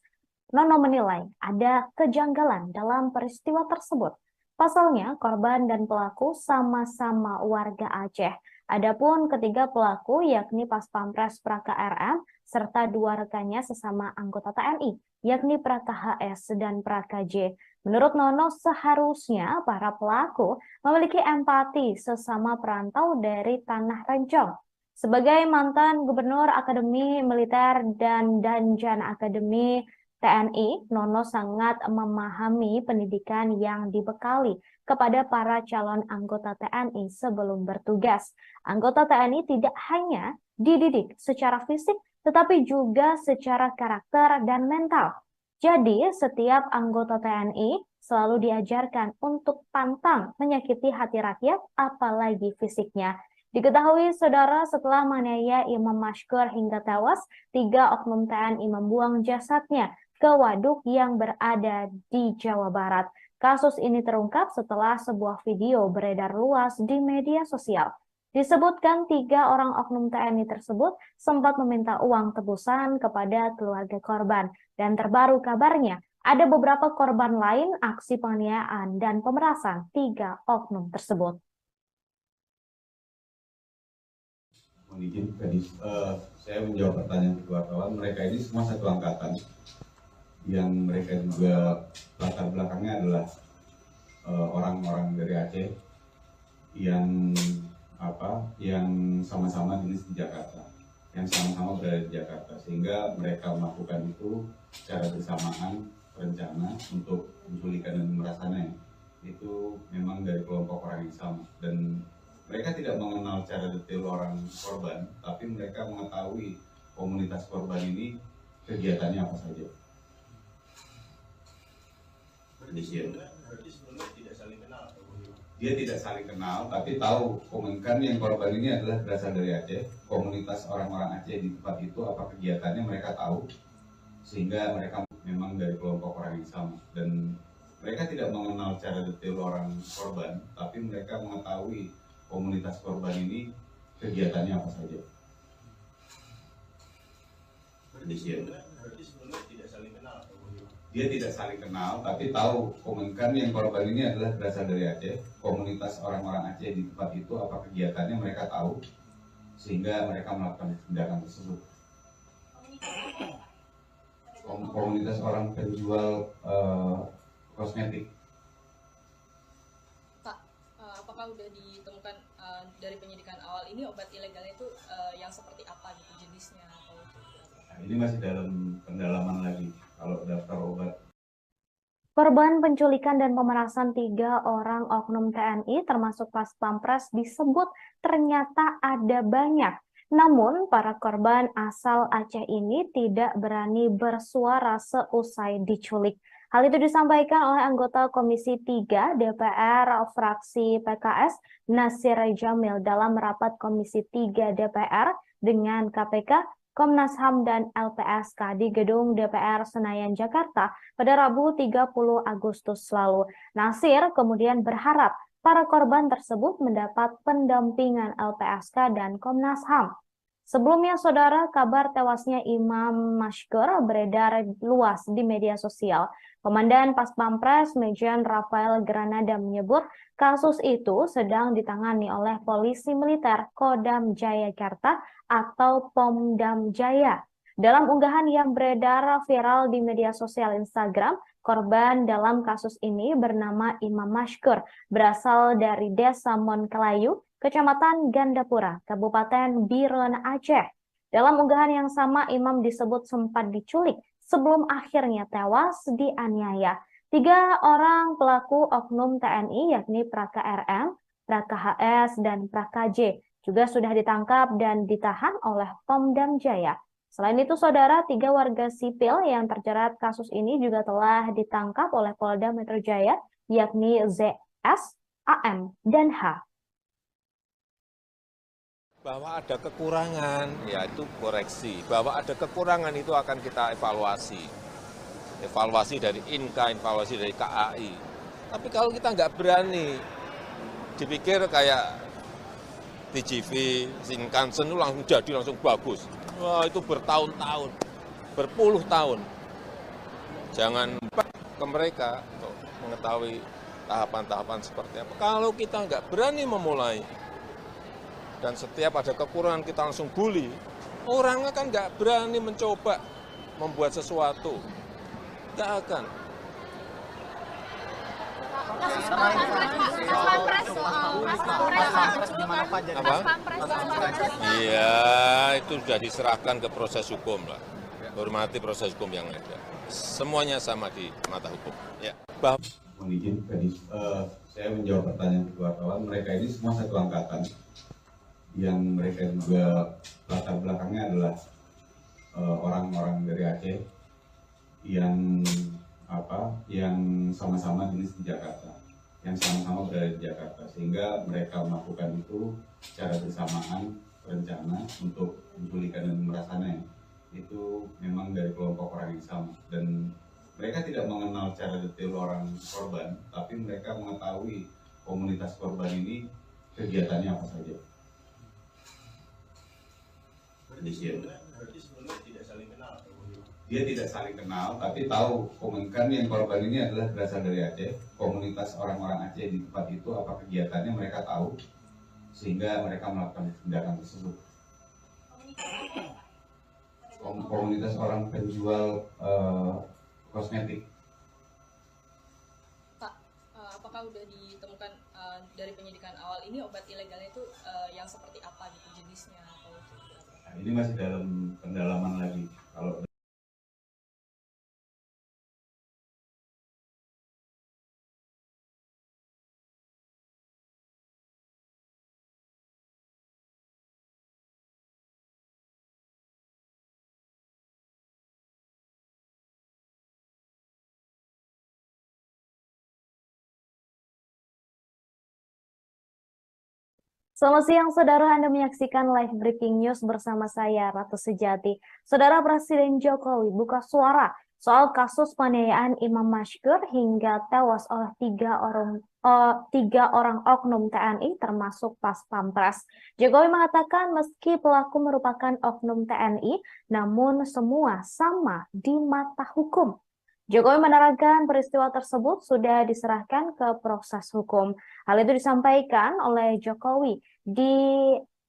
Nono menilai ada kejanggalan dalam peristiwa tersebut. Pasalnya, korban dan pelaku sama-sama warga Aceh. Adapun ketiga pelaku yakni Pas Pampres Praka RM serta 2 rekannya sesama anggota TNI, yakni Praka HS dan Praka J. Menurut Nono, seharusnya para pelaku memiliki empati sesama perantau dari Tanah Rencong. Sebagai mantan Gubernur Akademi Militer dan Danjan Akademi TNI, Nono sangat memahami pendidikan yang dibekali kepada para calon anggota TNI sebelum bertugas. Anggota TNI tidak hanya dididik secara fisik, tetapi juga secara karakter dan mental. Jadi, setiap anggota TNI selalu diajarkan untuk pantang menyakiti hati rakyat, apalagi fisiknya. Diketahui, saudara, setelah menganiaya Imam Mashkur hingga tewas, 3 oknum TNI membuang jasadnya ke waduk yang berada di Jawa Barat. Kasus ini terungkap setelah sebuah video beredar luas di media sosial. Disebutkan 3 orang oknum TNI tersebut sempat meminta uang tebusan kepada keluarga korban. Dan terbaru kabarnya, ada beberapa korban lain aksi penganiayaan dan pemerasan 3 oknum tersebut. Mohon izin tadi saya menjawab pertanyaan kedua kawan. Mereka ini semua satu angkatan, yang mereka juga latar belakangnya adalah orang-orang dari Aceh yang sama-sama dinas di Jakarta, yang sama-sama berada di Jakarta, sehingga mereka melakukan itu secara bersamaan rencana untuk menculikan dan pemerasannya. Itu memang dari kelompok orang yang sama, dan mereka tidak mengenal secara detail orang korban, tapi mereka mengetahui komunitas korban ini kegiatannya apa saja. Berarti sebelumnya tidak saling kenal. Dia tidak saling kenal, tapi tahu komunikan yang korban ini adalah berasal dari Aceh. Komunitas orang-orang Aceh di tempat itu apa kegiatannya mereka tahu, sehingga mereka memang dari kelompok orang yang sama. Dan mereka tidak mengenal secara detail orang korban, tapi mereka mengetahui komunitas korban ini kegiatannya apa saja. Berarti sebelumnya tidak saling kenal. Dia tidak saling kenal, tapi tahu komunikan yang korban ini adalah berasal dari Aceh. Komunitas orang-orang Aceh di tempat itu apa kegiatannya mereka tahu, sehingga mereka melakukan tindakan tersebut. Komunitas orang penjual kosmetik. Pak, apakah udah ditemukan dari penyidikan awal ini obat ilegalnya itu yang seperti apa gitu jenisnya? Nah, ini masih dalam pendalaman lagi. Kalau daftar obat. Korban penculikan dan pemerasan 3 orang oknum TNI termasuk Pas Pampres disebut ternyata ada banyak. Namun para korban asal Aceh ini tidak berani bersuara seusai diculik. Hal itu disampaikan oleh anggota Komisi 3 DPR fraksi PKS Nasir Jamil dalam rapat Komisi 3 DPR dengan KPK, Komnas HAM dan LPSK di Gedung DPR Senayan, Jakarta pada Rabu 30 Agustus lalu. Nasir kemudian berharap para korban tersebut mendapat pendampingan LPSK dan Komnas HAM. Sebelumnya, saudara, kabar tewasnya Imam Mashkur beredar luas di media sosial. Komandan Pas Pampres Mejen Rafael Granada menyebut kasus itu sedang ditangani oleh Polisi Militer Kodam Jayakarta atau Pomdam Jaya. Dalam unggahan yang beredar viral di media sosial Instagram, korban dalam kasus ini bernama Imam Mashkur, berasal dari Desa Monkelayu, Kecamatan Gandapura, Kabupaten Biren, Aceh. Dalam unggahan yang sama, Imam disebut sempat diculik sebelum akhirnya tewas dianiaya. 3 orang pelaku oknum TNI yakni Praka RM, Praka HS, dan Praka J juga sudah ditangkap dan ditahan oleh Pemdam Jaya. Selain itu, saudara, 3 warga sipil yang terjerat kasus ini juga telah ditangkap oleh Polda Metro Jaya, yakni ZS, AM, dan H. Bahwa ada kekurangan, ya itu koreksi. Bahwa ada kekurangan itu akan kita evaluasi. Evaluasi dari INKA, evaluasi dari KAI. Tapi kalau kita nggak berani, dipikir kayak TGV, Shinkansen itu langsung jadi, langsung bagus. Wah, itu bertahun-tahun, berpuluh tahun. Jangan ke mereka untuk mengetahui tahapan-tahapan seperti apa. Kalau kita nggak berani memulai, dan setiap ada kekurangan kita langsung bully, orangnya kan nggak berani mencoba membuat sesuatu. Nggak akan. Iya, itu sudah diserahkan ke proses hukum lah. Hormati proses hukum yang ada. Semuanya sama di mata hukum. Ya. Mohon izin, tadi saya menjawab pertanyaan wartawan. Mereka ini semua satu angkatan, yang mereka juga latar belakangnya adalah orang-orang dari Aceh yang sama-sama jenis di Jakarta, yang sama-sama berada di Jakarta, sehingga mereka melakukan itu secara bersamaan, rencana untuk menculikan dan pemerasannya itu memang dari kelompok orang yang sama, dan mereka tidak mengenal secara detail orang korban, tapi mereka mengetahui komunitas korban ini kegiatannya apa saja. Berarti sebelumnya tidak saling kenal. Dia tidak saling kenal, tapi tahu komunikan yang korban ini adalah berasal dari Aceh. Komunitas orang-orang Aceh di tempat itu, apa kegiatannya mereka tahu, sehingga mereka melakukan tindakan tersebut. Komunitas orang penjual kosmetik. Pak, apakah sudah ditemukan dari penyidikan awal ini obat ilegalnya itu yang seperti apa gitu jenisnya? Nah, ini masih dalam pendalaman lagi. Kalau Selamat siang, saudara. Anda menyaksikan live breaking news bersama saya, Ratu Sejati. Saudara, Presiden Jokowi buka suara soal kasus penganiayaan Imam Mashkur hingga tewas oleh tiga orang oknum TNI termasuk Pas Pampres. Jokowi mengatakan meski pelaku merupakan oknum TNI, namun semua sama di mata hukum. Jokowi menerangkan peristiwa tersebut sudah diserahkan ke proses hukum. Hal itu disampaikan oleh Jokowi di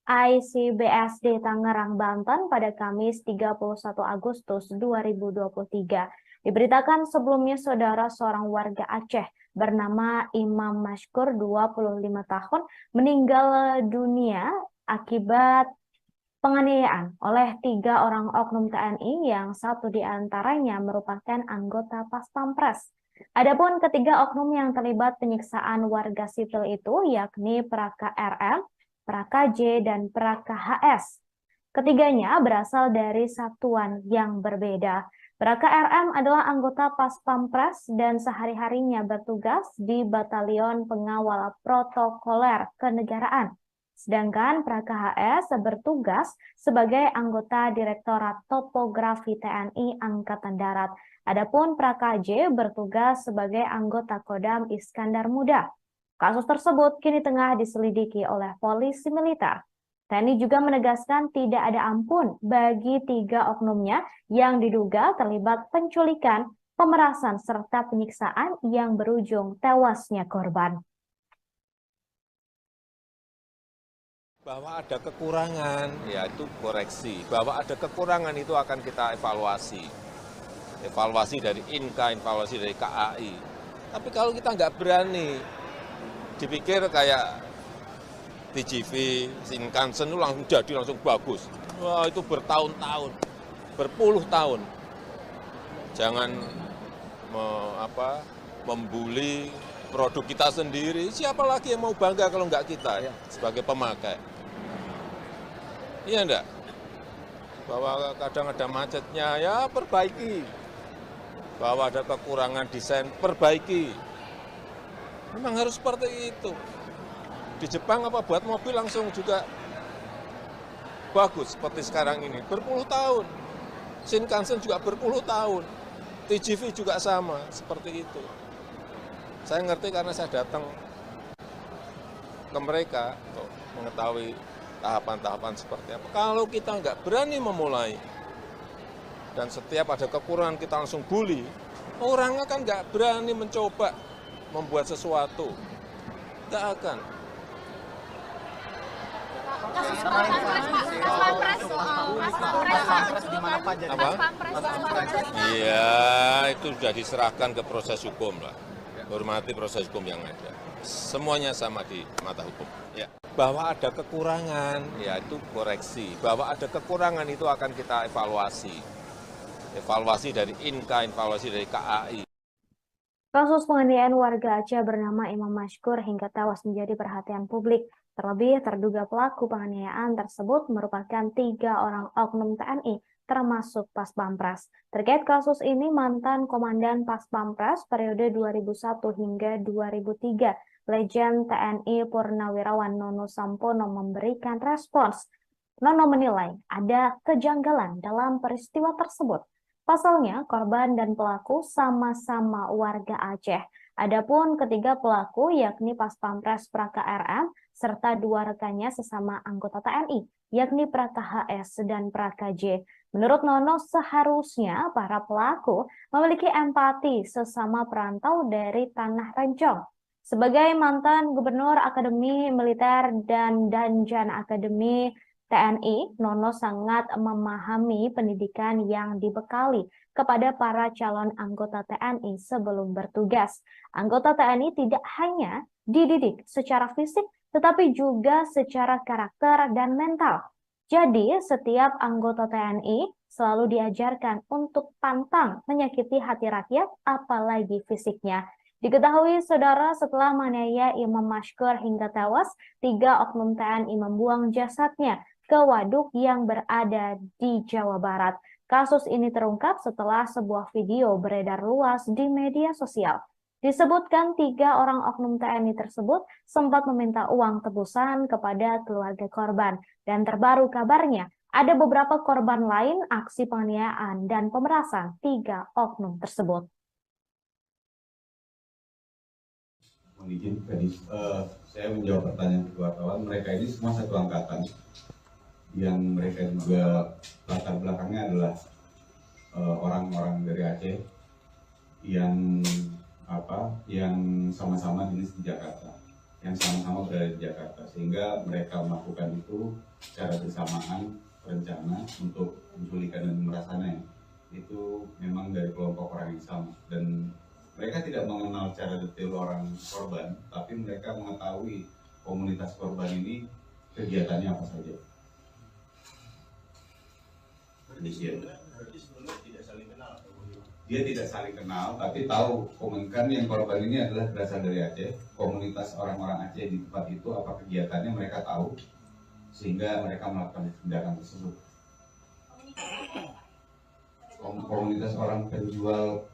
ICBSD Tangerang, Banten pada Kamis 31 Agustus 2023. Diberitakan sebelumnya, saudara, seorang warga Aceh bernama Imam Mashkur, 25 tahun, meninggal dunia akibat penganiayaan oleh 3 orang oknum TNI yang satu diantaranya merupakan anggota Pas Pampres. Adapun ketiga oknum yang terlibat penyiksaan warga sipil itu yakni Praka RM, Praka J, dan Praka HS. Ketiganya berasal dari satuan yang berbeda. Praka RM adalah anggota Pas Pampres dan sehari-harinya bertugas di Batalion Pengawal Protokoler Kenegaraan. Sedangkan Praka HS bertugas sebagai anggota Direktorat Topografi TNI Angkatan Darat. Adapun Praka J bertugas sebagai anggota Kodam Iskandar Muda. Kasus tersebut kini tengah diselidiki oleh polisi militer. TNI juga menegaskan tidak ada ampun bagi 3 oknumnya yang diduga terlibat penculikan, pemerasan, serta penyiksaan yang berujung tewasnya korban. Bahwa ada kekurangan, ya itu koreksi. Bahwa ada kekurangan itu akan kita evaluasi. Evaluasi dari INKA, evaluasi dari KAI. Tapi kalau kita nggak berani, dipikir kayak TGV, Shinkansen itu langsung jadi, langsung bagus. Wah, itu bertahun-tahun, berpuluh tahun. Jangan membuli produk kita sendiri. Siapa lagi yang mau bangga kalau nggak kita ya, sebagai pemakai. Iya enggak? Bahwa kadang ada macetnya, ya perbaiki. Bahwa ada kekurangan desain, perbaiki. Memang harus seperti itu. Di Jepang apa buat mobil langsung juga bagus seperti sekarang ini. Berpuluh tahun. Shinkansen juga berpuluh tahun. TGV juga sama, seperti itu. Saya ngerti karena saya datang ke mereka untuk mengetahui tahapan-tahapan seperti apa. Kalau kita nggak berani memulai, dan setiap ada kekurangan kita langsung bully, orang akan nggak berani mencoba membuat sesuatu. Nggak akan. Apa? Iya, itu sudah diserahkan ke proses hukum lah. Hormati proses hukum yang ada. Semuanya sama di mata hukum. Ya. Bahwa ada kekurangan, ya itu koreksi. Bahwa ada kekurangan itu akan kita evaluasi. Evaluasi dari INKA, evaluasi dari KAI. Kasus penganiayaan warga Aceh bernama Imam Mashkur hingga tewas menjadi perhatian publik. Terlebih, terduga pelaku penganiayaan tersebut merupakan 3 orang oknum TNI, termasuk Pas Pampres. Terkait kasus ini, mantan Komandan Pas Pampres periode 2001 hingga 2003, Legend TNI Purnawirawan Nono Sampono memberikan respons. Nono menilai ada kejanggalan dalam peristiwa tersebut. Pasalnya, korban dan pelaku sama-sama warga Aceh. Adapun ketiga pelaku yakni Pas Pampres Praka RM serta 2 rekannya sesama anggota TNI, yakni Praka HS dan Praka J. Menurut Nono, seharusnya para pelaku memiliki empati sesama perantau dari Tanah Rencong. Sebagai mantan Gubernur Akademi Militer dan Danjan Akademi TNI, Nono sangat memahami pendidikan yang dibekali kepada para calon anggota TNI sebelum bertugas. Anggota TNI tidak hanya dididik secara fisik, tetapi juga secara karakter dan mental. Jadi, setiap anggota TNI selalu diajarkan untuk pantang menyakiti hati rakyat, apalagi fisiknya. Diketahui, saudara, setelah menganiaya Imam Mashkur hingga tewas, 3 oknum TNI membuang jasadnya ke waduk yang berada di Jawa Barat. Kasus ini terungkap setelah sebuah video beredar luas di media sosial. Disebutkan 3 orang oknum TNI tersebut sempat meminta uang tebusan kepada keluarga korban. Dan terbaru kabarnya, ada beberapa korban lain aksi penganiayaan dan pemerasan 3 oknum tersebut. Mohon izin tadi saya menjawab pertanyaan wartawan. Mereka ini semua satu angkatan, yang mereka juga latar belakangnya adalah orang-orang dari Aceh yang sama-sama dinas di Jakarta, yang sama-sama berada di Jakarta, sehingga mereka melakukan itu secara bersamaan, rencana untuk menculikan dan pemerasannya itu memang dari kelompok orang yang sama, dan mereka tidak mengenal secara detail orang korban, tapi mereka mengetahui komunitas korban ini kegiatannya apa saja. Berarti sebelumnya tidak saling kenal. Dia tidak saling kenal, tapi tahu komunikan yang korban ini adalah berasal dari Aceh. Komunitas orang-orang Aceh di tempat itu apa kegiatannya mereka tahu, sehingga mereka melakukan tindakan tersebut. Komunitas orang penjual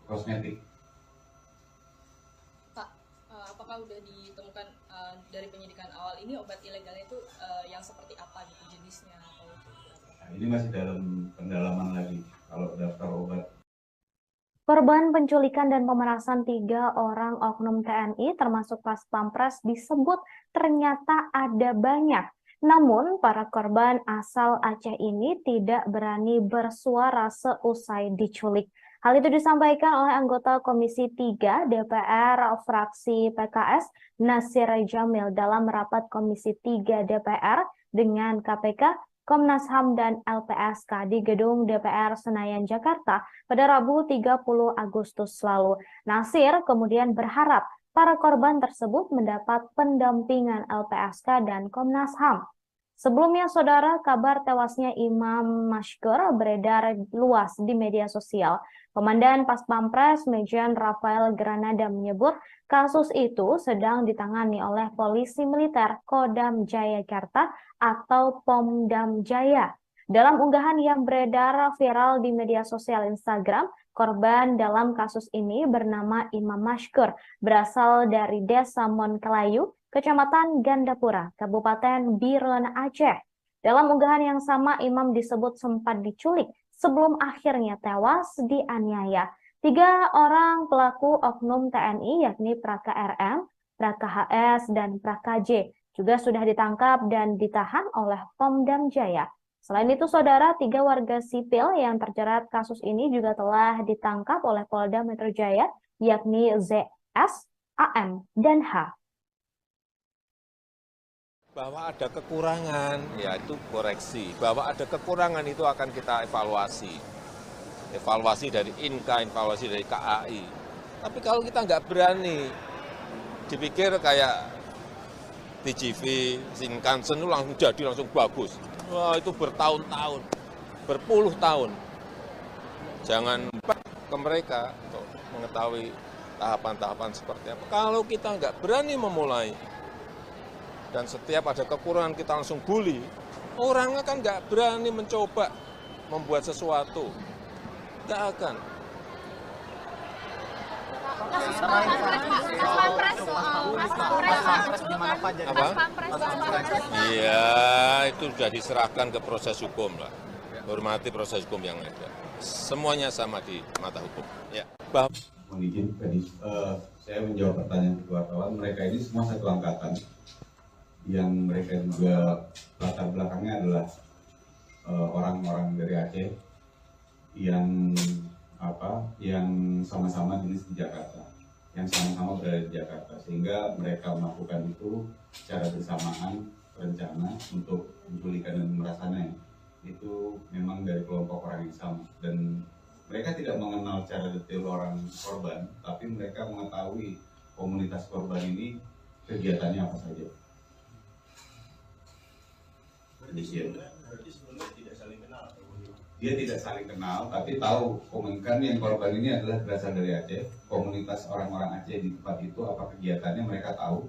kosmetik. Pak, apakah udah ditemukan dari penyidikan awal ini obat ilegalnya itu yang seperti apa gitu jenisnya? Nah, ini masih dalam pendalaman lagi kalau daftar obat. Korban penculikan dan pemerasan 3 orang oknum TNI termasuk Pas Pampres disebut ternyata ada banyak. Namun para korban asal Aceh ini tidak berani bersuara seusai diculik. Hal itu disampaikan oleh anggota Komisi 3 DPR fraksi PKS Nasir Jamil dalam rapat Komisi 3 DPR dengan KPK, Komnas HAM dan LPSK di gedung DPR Senayan, Jakarta pada Rabu 30 Agustus lalu. Nasir kemudian berharap para korban tersebut mendapat pendampingan LPSK dan Komnas HAM. Sebelumnya, saudara, kabar tewasnya Imam Mashkur beredar luas di media sosial. Komandan Pas Pampres Mejen Rafael Granada menyebut kasus itu sedang ditangani oleh Polisi Militer Kodam Jayakarta atau Pomdam Jaya. Dalam unggahan yang beredar viral di media sosial Instagram, korban dalam kasus ini bernama Imam Mashkur, berasal dari Desa Monkelayu, Kecamatan Gandapura, Kabupaten Biren, Aceh. Dalam unggahan yang sama, Imam disebut sempat diculik sebelum akhirnya tewas dianiaya. 3 orang pelaku oknum TNI, yakni Praka RM, Praka HS, dan Praka J, juga sudah ditangkap dan ditahan oleh Pomdam Jaya. Selain itu, saudara, 3 warga sipil yang terjerat kasus ini juga telah ditangkap oleh Polda Metro Jaya, yakni ZS, AM, dan H. Bahwa ada kekurangan, ya itu koreksi. Bahwa ada kekurangan itu akan kita evaluasi. Evaluasi dari INKA, evaluasi dari KAI. Tapi kalau kita nggak berani, dipikir kayak TGV, Shinkansen itu langsung jadi, langsung bagus. Wah, itu bertahun-tahun, berpuluh tahun. Jangan ke mereka untuk mengetahui tahapan-tahapan seperti apa. Kalau kita nggak berani memulai, dan setiap ada kekurangan kita langsung bully, orangnya kan nggak berani mencoba membuat sesuatu. Nggak akan. Apa? Iya, itu sudah diserahkan ke proses hukum lah. Hormati proses hukum yang ada. Semuanya sama di mata hukum. Ya. Mohon izin, tadi saya menjawab pertanyaan wartawan. Mereka ini semua satu angkatan. Yang mereka juga latar belakangnya adalah orang-orang dari Aceh yang sama-sama dinas di Jakarta, yang sama-sama berada di Jakarta, sehingga mereka melakukan itu secara bersamaan, rencana untuk menculikan dan merasananya. Itu memang dari kelompok orang yang sama, dan mereka tidak mengenal secara detail orang korban, tapi mereka mengetahui komunitas korban ini kegiatannya apa saja. Berarti sebelumnya tidak saling kenal. Dia tidak saling kenal, tapi tahu komunikan yang korban ini adalah berasal dari Aceh. Komunitas orang-orang Aceh di tempat itu apa kegiatannya mereka tahu,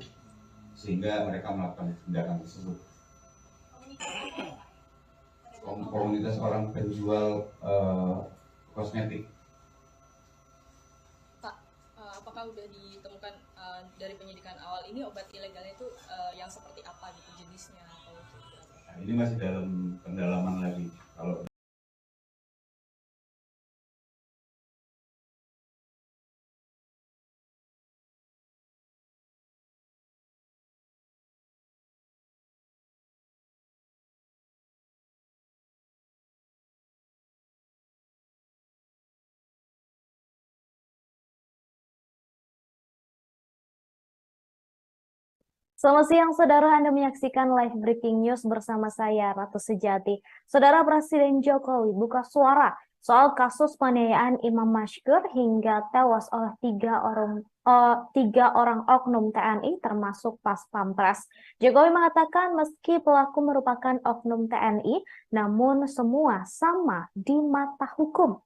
sehingga mereka melakukan tindakan tersebut. Komunitas orang penjual kosmetik. Pak, apakah sudah ditemukan dari penyidikan awal ini obat ilegalnya itu yang seperti apa gitu jenisnya? Nah, ini masih dalam pendalaman lagi. Kalau Selamat siang, saudara. Anda menyaksikan live breaking news bersama saya, Ratu Sejati. Saudara, Presiden Jokowi buka suara soal kasus penganiayaan Imam Mashkur hingga tewas oleh 3 orang oknum TNI termasuk Pas Pampres. Jokowi mengatakan meski pelaku merupakan oknum TNI, namun semua sama di mata hukum.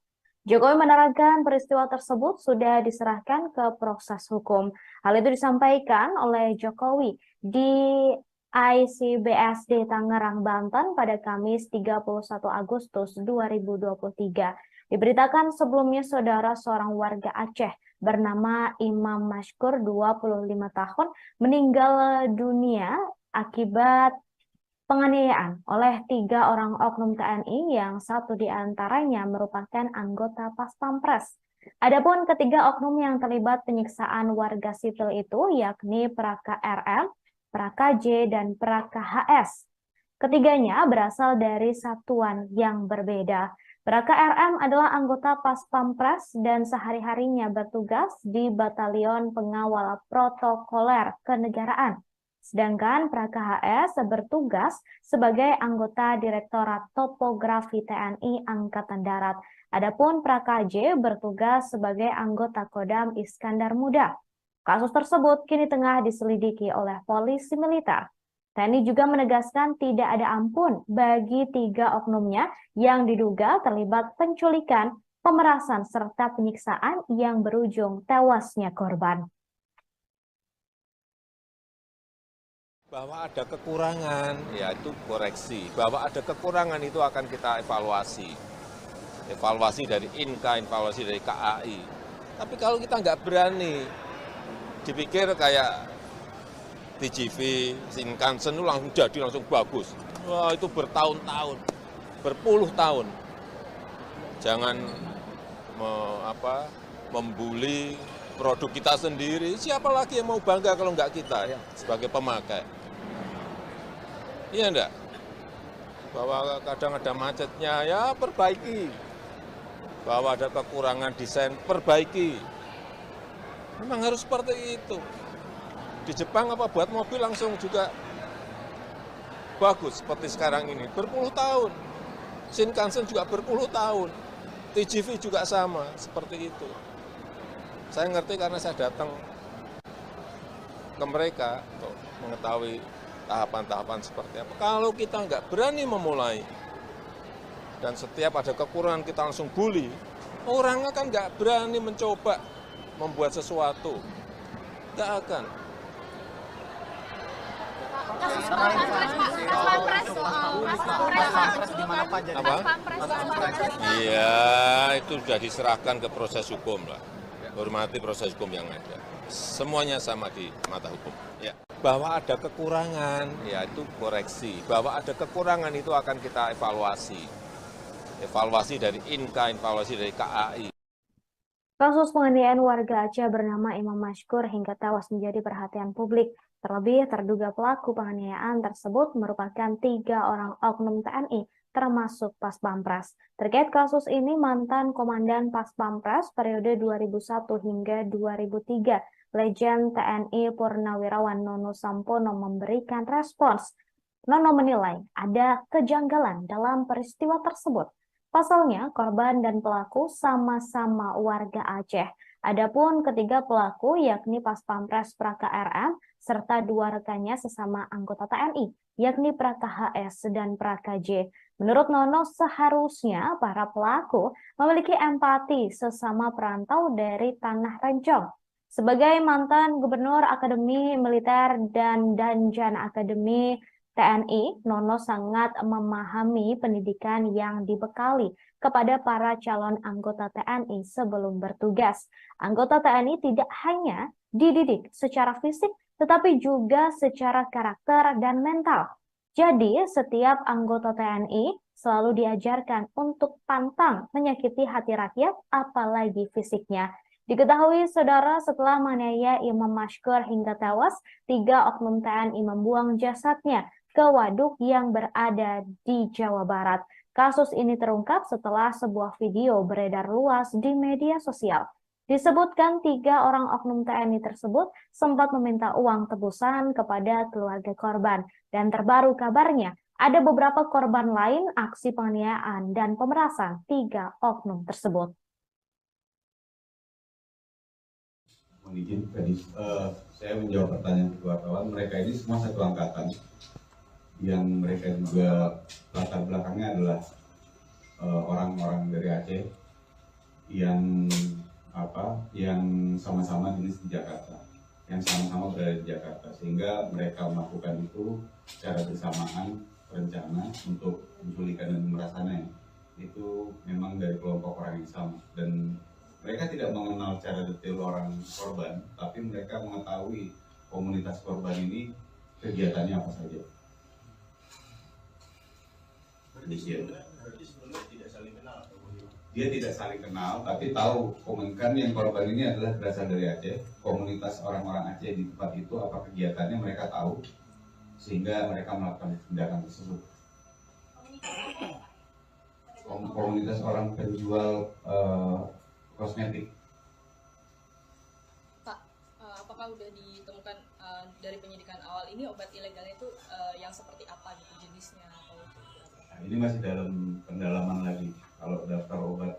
Jokowi menerangkan peristiwa tersebut sudah diserahkan ke proses hukum. Hal itu disampaikan oleh Jokowi di ICBSD Tangerang, Banten pada Kamis 31 Agustus 2023. Diberitakan sebelumnya, saudara, seorang warga Aceh bernama Imam Mashkur, 25 tahun, meninggal dunia akibat penganiayaan oleh 3 orang oknum TNI yang satu diantaranya merupakan anggota Pas Pampres. Adapun ketiga oknum yang terlibat penyiksaan warga sipil itu yakni Praka RM, Praka J, dan Praka HS. Ketiganya berasal dari satuan yang berbeda. Praka RM adalah anggota Pas Pampres dan sehari-harinya bertugas di Batalion Pengawal Protokoler Kenegaraan. Sedangkan Praka HS bertugas sebagai anggota Direktorat Topografi TNI Angkatan Darat. Adapun Praka J bertugas sebagai anggota Kodam Iskandar Muda. Kasus tersebut kini tengah diselidiki oleh Polisi Militer. TNI juga menegaskan tidak ada ampun bagi 3 oknumnya yang diduga terlibat penculikan, pemerasan, serta penyiksaan yang berujung tewasnya korban. Bahwa ada kekurangan, ya itu koreksi. Bahwa ada kekurangan itu akan kita evaluasi. Evaluasi dari INKA, evaluasi dari KAI. Tapi kalau kita nggak berani, dipikir kayak TGV, Shinkansen itu langsung jadi, langsung bagus. Wah, itu bertahun-tahun, berpuluh tahun. Jangan membuli produk kita sendiri. Siapa lagi yang mau bangga kalau nggak kita ya, sebagai pemakai? Iya enggak? Bahwa kadang ada macetnya, ya perbaiki. Bahwa ada kekurangan desain, perbaiki. Memang harus seperti itu. Di Jepang apa buat mobil langsung juga bagus seperti sekarang ini. Berpuluh tahun. Shinkansen juga berpuluh tahun. TGV juga sama, seperti itu. Saya ngerti karena saya datang ke mereka untuk mengetahui tahapan-tahapan seperti apa. Kalau kita nggak berani memulai, dan setiap ada kekurangan kita langsung bully, orang akan nggak berani mencoba membuat sesuatu. Nggak akan. Apa? Iya, itu sudah diserahkan ke proses hukum lah. Hormati proses hukum yang ada. Semuanya sama di mata hukum. Ya. Bahwa ada kekurangan, ya itu koreksi. Bahwa ada kekurangan itu akan kita evaluasi. Evaluasi dari INKA, evaluasi dari KAI. Kasus penganiayaan warga Aceh bernama Imam Mashkur hingga tewas menjadi perhatian publik. Terlebih, terduga pelaku penganiayaan tersebut merupakan 3 orang oknum TNI, termasuk Pas Pampres. Terkait kasus ini, mantan Komandan Pas Pampres periode 2001 hingga 2003, Legend TNI Purnawirawan Nono Sampono memberikan respons. Nono menilai ada kejanggalan dalam peristiwa tersebut. Pasalnya, korban dan pelaku sama-sama warga Aceh. Adapun ketiga pelaku yakni Pas Pampres Praka RM serta 2 rekannya sesama anggota TNI, yakni Praka HS dan Praka J. Menurut Nono, seharusnya para pelaku memiliki empati sesama perantau dari Tanah Rencong. Sebagai mantan Gubernur Akademi Militer dan Danjan Akademi TNI, Nono sangat memahami pendidikan yang dibekali kepada para calon anggota TNI sebelum bertugas. Anggota TNI tidak hanya dididik secara fisik, tetapi juga secara karakter dan mental. Jadi, setiap anggota TNI selalu diajarkan untuk pantang menyakiti hati rakyat, apalagi fisiknya. Diketahui, saudara, setelah menganiaya Imam Mashkur hingga tewas, 3 oknum TNI membuang jasadnya ke waduk yang berada di Jawa Barat. Kasus ini terungkap setelah sebuah video beredar luas di media sosial. Disebutkan 3 orang oknum TNI tersebut sempat meminta uang tebusan kepada keluarga korban. Dan terbaru kabarnya, ada beberapa korban lain aksi penganiayaan dan pemerasan 3 oknum tersebut. Mohon izin, tadi saya menjawab pertanyaan wartawan. Mereka ini semua satu angkatan, yang mereka juga latar belakangnya adalah orang-orang dari Aceh yang sama-sama dinas di Jakarta, yang sama-sama berada di Jakarta, sehingga mereka melakukan itu secara bersamaan, rencana untuk menculikan dan pemerasannya itu memang dari kelompok orang yang sama, dan mereka tidak mengenal secara detail orang korban, tapi mereka mengetahui komunitas korban ini kegiatannya apa saja. Berarti sebelumnya tidak saling kenal. Dia tidak saling kenal, tapi tahu komunikan yang korban ini adalah berasal dari Aceh. Komunitas orang-orang Aceh di tempat itu apa kegiatannya mereka tahu, sehingga mereka melakukan tindakan tersebut. Komunitas orang penjual kosmetik. Pak, apakah udah ditemukan dari penyidikan awal ini obat ilegalnya itu yang seperti apa gitu jenisnya? Nah, ini masih dalam pendalaman lagi kalau daftar obat.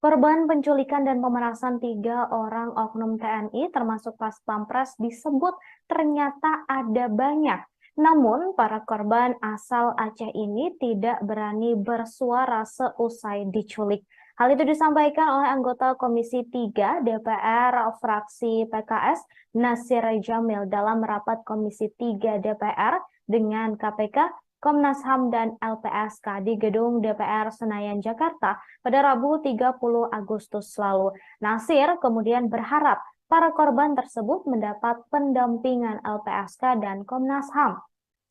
Korban penculikan dan pemerasan 3 orang oknum TNI termasuk Pas Pampres disebut ternyata ada banyak. Namun, para korban asal Aceh ini tidak berani bersuara seusai diculik. Hal itu disampaikan oleh anggota Komisi 3 DPR fraksi PKS Nasir Jamil dalam rapat Komisi 3 DPR dengan KPK, Komnas HAM, dan LPSK di gedung DPR Senayan, Jakarta pada Rabu 30 Agustus lalu. Nasir kemudian berharap para korban tersebut mendapat pendampingan LPSK dan Komnas HAM.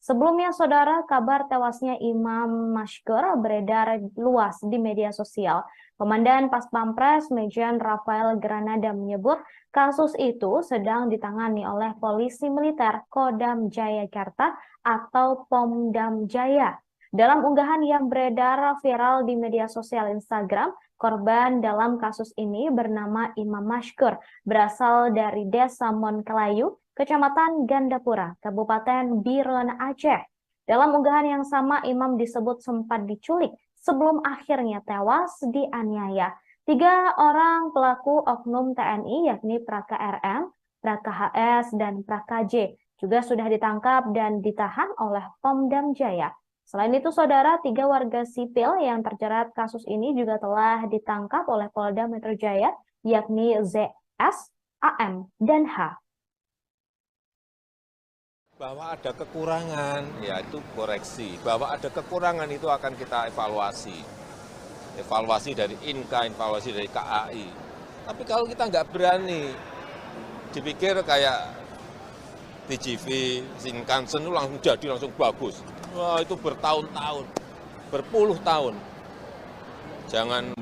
Sebelumnya, saudara, kabar tewasnya Imam Mashkur beredar luas di media sosial. Komandan Pas Pampres Mejen Rafael Granada menyebut kasus itu sedang ditangani oleh Polisi Militer Kodam Jayakarta atau Pomdam Jaya. Dalam unggahan yang beredar viral di media sosial Instagram, korban dalam kasus ini bernama Imam Mashkur, berasal dari Desa Monkelayu, Kecamatan Gandapura, Kabupaten Biren, Aceh. Dalam unggahan yang sama, Imam disebut sempat diculik sebelum akhirnya tewas dianiaya. 3 orang pelaku oknum TNI yakni Praka RM, Praka HS, dan Praka J juga sudah ditangkap dan ditahan oleh Pomdam Jaya. Selain itu, saudara, 3 warga sipil yang terjerat kasus ini juga telah ditangkap oleh Polda Metro Jaya, yakni ZS, AM, dan H. Bahwa ada kekurangan, ya itu koreksi. Bahwa ada kekurangan itu akan kita evaluasi. Evaluasi dari INKA, evaluasi dari KAI. Tapi kalau kita nggak berani, dipikir kayak TGV, Shinkansen itu langsung jadi, langsung bagus. Wah, itu bertahun-tahun, berpuluh tahun. Jangan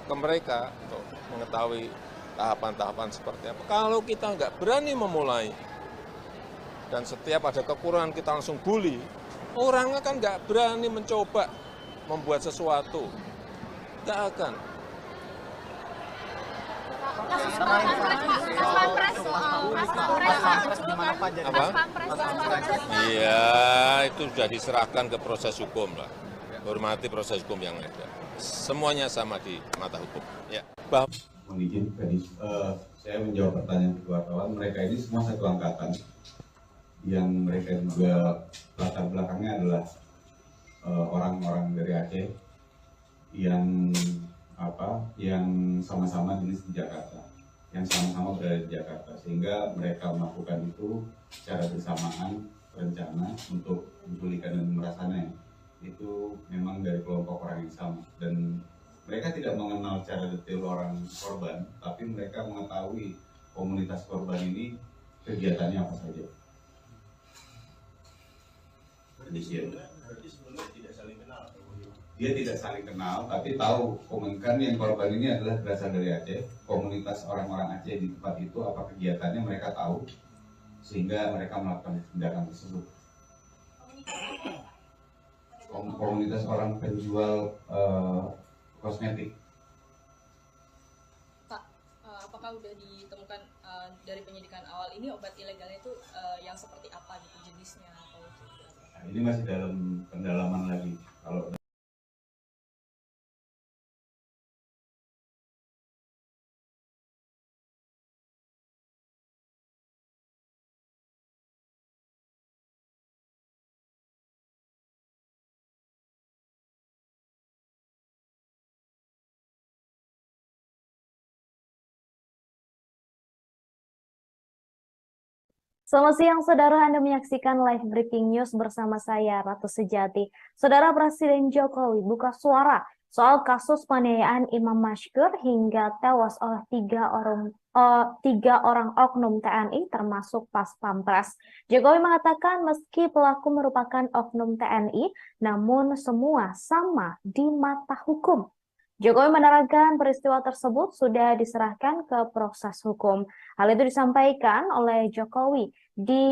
ke mereka untuk mengetahui tahapan-tahapan seperti apa. Kalau kita nggak berani memulai, dan setiap ada kekurangan kita langsung bully, orang kan nggak berani mencoba membuat sesuatu. Nggak akan. Apa? Iya, itu sudah diserahkan ke proses hukum lah. Hormati proses hukum yang ada. Semuanya sama di mata hukum. Ya. Mohon izin tadi saya menjawab pertanyaan wartawan. Mereka ini semua satu angkatan. Yang mereka juga latar belakangnya adalah orang-orang dari Aceh yang sama-sama jenis di Jakarta, yang sama-sama berada di Jakarta, sehingga mereka melakukan itu secara bersamaan, rencana untuk menculikan dan pemerasannya itu memang dari kelompok orang yang sama, dan mereka tidak mengenal secara detail orang korban, tapi mereka mengetahui komunitas korban ini kegiatannya apa saja. Berarti sebelumnya tidak saling kenal. Dia tidak saling kenal, tapi tahu komunikan yang korban ini adalah berasal dari Aceh. Komunitas orang-orang Aceh di tempat itu apa kegiatannya mereka tahu, sehingga mereka melakukan tindakan tersebut. Komunitas orang penjual kosmetik. Pak, apakah sudah ditemukan dari penyidikan awal ini obat ilegalnya itu yang seperti apa gitu jenisnya? Nah, ini masih dalam pendalaman lagi. Kalau Selamat siang, saudara. Anda menyaksikan live breaking news bersama saya, Ratu Sejati. Saudara, Presiden Jokowi buka suara soal kasus penganiayaan Imam Mashkur hingga tewas oleh 3 orang oknum TNI termasuk Pas Pampres. Jokowi mengatakan meski pelaku merupakan oknum TNI, namun semua sama di mata hukum. Jokowi menerangkan peristiwa tersebut sudah diserahkan ke proses hukum. Hal itu disampaikan oleh Jokowi di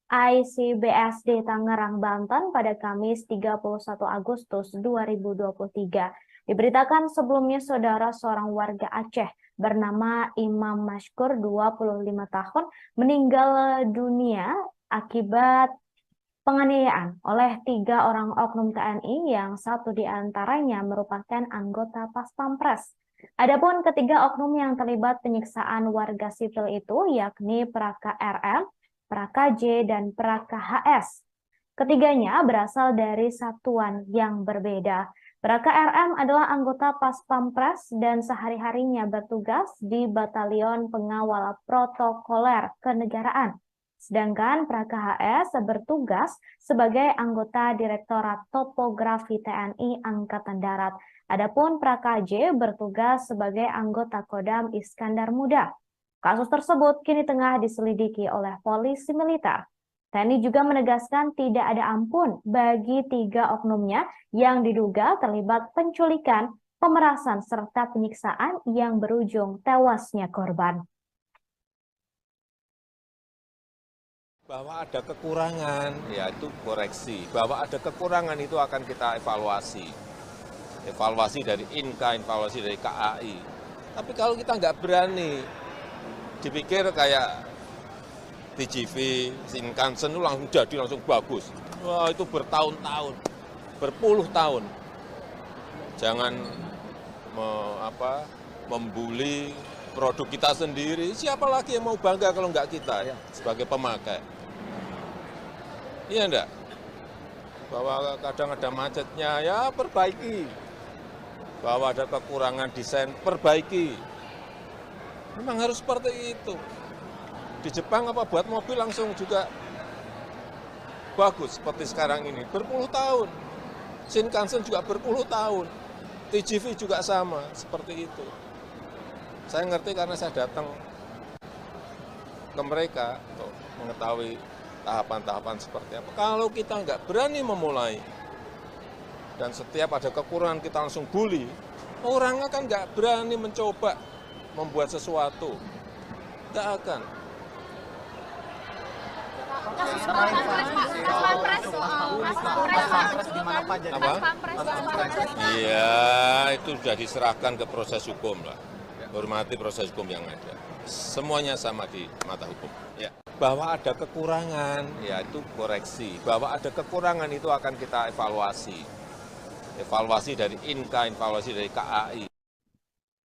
ICBSD Tangerang, Banten pada Kamis 31 Agustus 2023. Diberitakan sebelumnya, saudara, seorang warga Aceh bernama Imam Mashkur, 25 tahun, meninggal dunia akibat penganiayaan oleh 3 orang oknum TNI yang satu diantaranya merupakan anggota Pas Pampres. Adapun ketiga oknum yang terlibat penyiksaan warga sipil itu yakni Praka RM, Praka J, dan Praka HS. Ketiganya berasal dari satuan yang berbeda. Braka RM adalah anggota Pas Pampres dan sehari-harinya bertugas di Batalion Pengawal Protokoler Kenegaraan. Sedangkan Praka HS bertugas sebagai anggota Direktorat Topografi TNI Angkatan Darat. Adapun Praka J bertugas sebagai anggota Kodam Iskandar Muda. Kasus tersebut kini tengah diselidiki oleh polisi militer. TNI juga menegaskan tidak ada ampun bagi 3 oknumnya yang diduga terlibat penculikan, pemerasan, serta penyiksaan yang berujung tewasnya korban. Bahwa ada kekurangan, yaitu koreksi. Bahwa ada kekurangan itu akan kita evaluasi. Evaluasi dari INKA, evaluasi dari KAI. Tapi kalau kita nggak berani, dipikir kayak TGV, Shinkansen itu langsung jadi, langsung bagus. Wah, itu bertahun-tahun, berpuluh tahun. Jangan membuli produk kita sendiri. Siapa lagi yang mau bangga kalau nggak kita ya, sebagai pemakai? Iya enggak? Bahwa kadang ada macetnya, ya perbaiki. Bahwa ada kekurangan desain, perbaiki. Memang harus seperti itu. Di Jepang apa buat mobil langsung juga bagus seperti sekarang ini, berpuluh tahun. Shinkansen juga berpuluh tahun. TGV juga sama, seperti itu. Saya ngerti karena saya datang ke mereka untuk mengetahui tahapan-tahapan seperti apa. Kalau kita nggak berani memulai, dan setiap ada kekurangan kita langsung bully, orang akan nggak berani mencoba membuat sesuatu. Nggak akan. Iya, itu sudah diserahkan ke proses hukum lah. Hormati proses hukum yang ada. Semuanya sama di mata hukum. Ya. Bahwa ada kekurangan, ya itu koreksi. Bahwa ada kekurangan itu akan kita evaluasi. Evaluasi dari INKA, evaluasi dari KAI.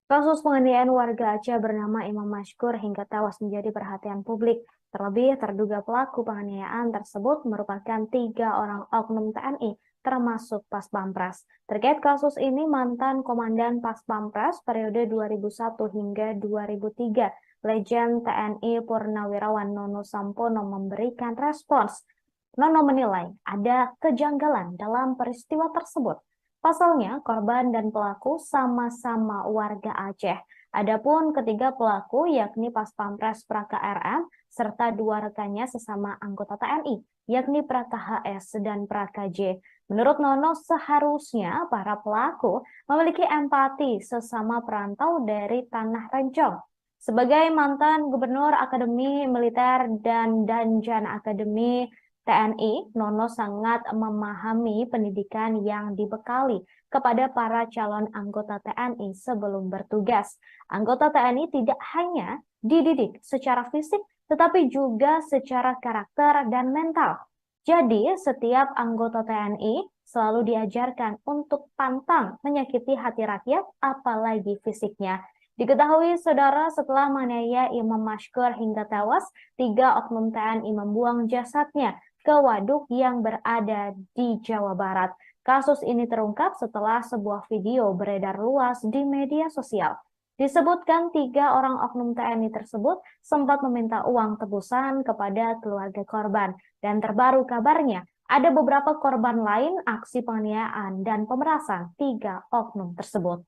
Kasus penganiayaan warga Aceh bernama Imam Mashkur hingga tewas menjadi perhatian publik. Terlebih, terduga pelaku penganiayaan tersebut merupakan 3 orang oknum TNI, termasuk Pas Pampres. Terkait kasus ini, mantan Komandan Pas Pampres periode 2001 hingga 2003, Legend TNI Purnawirawan Nono Sampono memberikan respons. Nono menilai ada kejanggalan dalam peristiwa tersebut. Pasalnya, korban dan pelaku sama-sama warga Aceh. Adapun ketiga pelaku yakni Pas Pampres Praka RM serta 2 rekannya sesama anggota TNI, yakni Praka HS dan Praka J. Menurut Nono, seharusnya para pelaku memiliki empati sesama perantau dari Tanah Rencong. Sebagai mantan Gubernur Akademi Militer dan Danjan Akademi TNI, Nono sangat memahami pendidikan yang dibekali kepada para calon anggota TNI sebelum bertugas. Anggota TNI tidak hanya dididik secara fisik, tetapi juga secara karakter dan mental. Jadi, setiap anggota TNI selalu diajarkan untuk pantang menyakiti hati rakyat, apalagi fisiknya. Diketahui, saudara, setelah menganiaya Imam Mashkur hingga tewas, 3 oknum TNI membuang jasadnya ke waduk yang berada di Jawa Barat. Kasus ini terungkap setelah sebuah video beredar luas di media sosial. Disebutkan 3 orang oknum TNI tersebut sempat meminta uang tebusan kepada keluarga korban. Dan terbaru kabarnya, ada beberapa korban lain aksi penganiayaan dan pemerasan 3 oknum tersebut.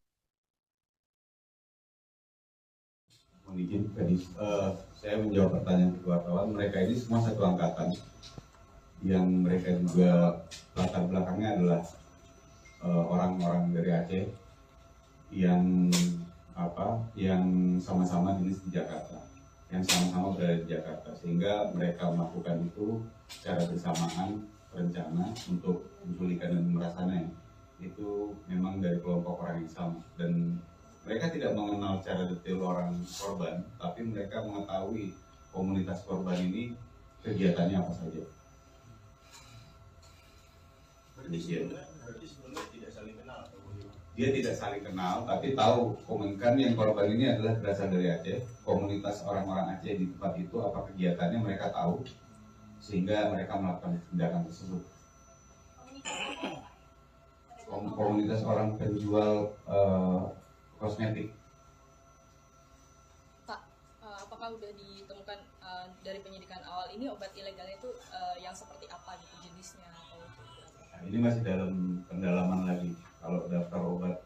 Mohon izin, saya menjawab pertanyaan wartawan. Mereka ini semua satu angkatan, yang mereka juga latar belakangnya adalah orang-orang dari Aceh yang sama-sama dinas di Jakarta, yang sama-sama berada di Jakarta, sehingga mereka melakukan itu secara bersamaan, rencana untuk menculikan dan pemerasannya itu memang dari kelompok orang yang sama, dan mereka tidak mengenal secara detail orang korban, tapi mereka mengetahui komunitas korban ini kegiatannya apa saja. Berarti sebelumnya tidak saling kenal atau bagaimana? Dia tidak saling kenal, tapi tahu komunitas yang korban ini adalah berasal dari Aceh. Komunitas orang-orang Aceh di tempat itu apa kegiatannya mereka tahu, sehingga mereka melakukan tindakan tersebut. Komunitas orang penjual kosmetik. Pak, apakah udah ditemukan dari penyidikan awal ini obat ilegalnya itu yang seperti apa gitu jenisnya atau Nah, ini masih dalam pendalaman lagi. Kalau daftar obat.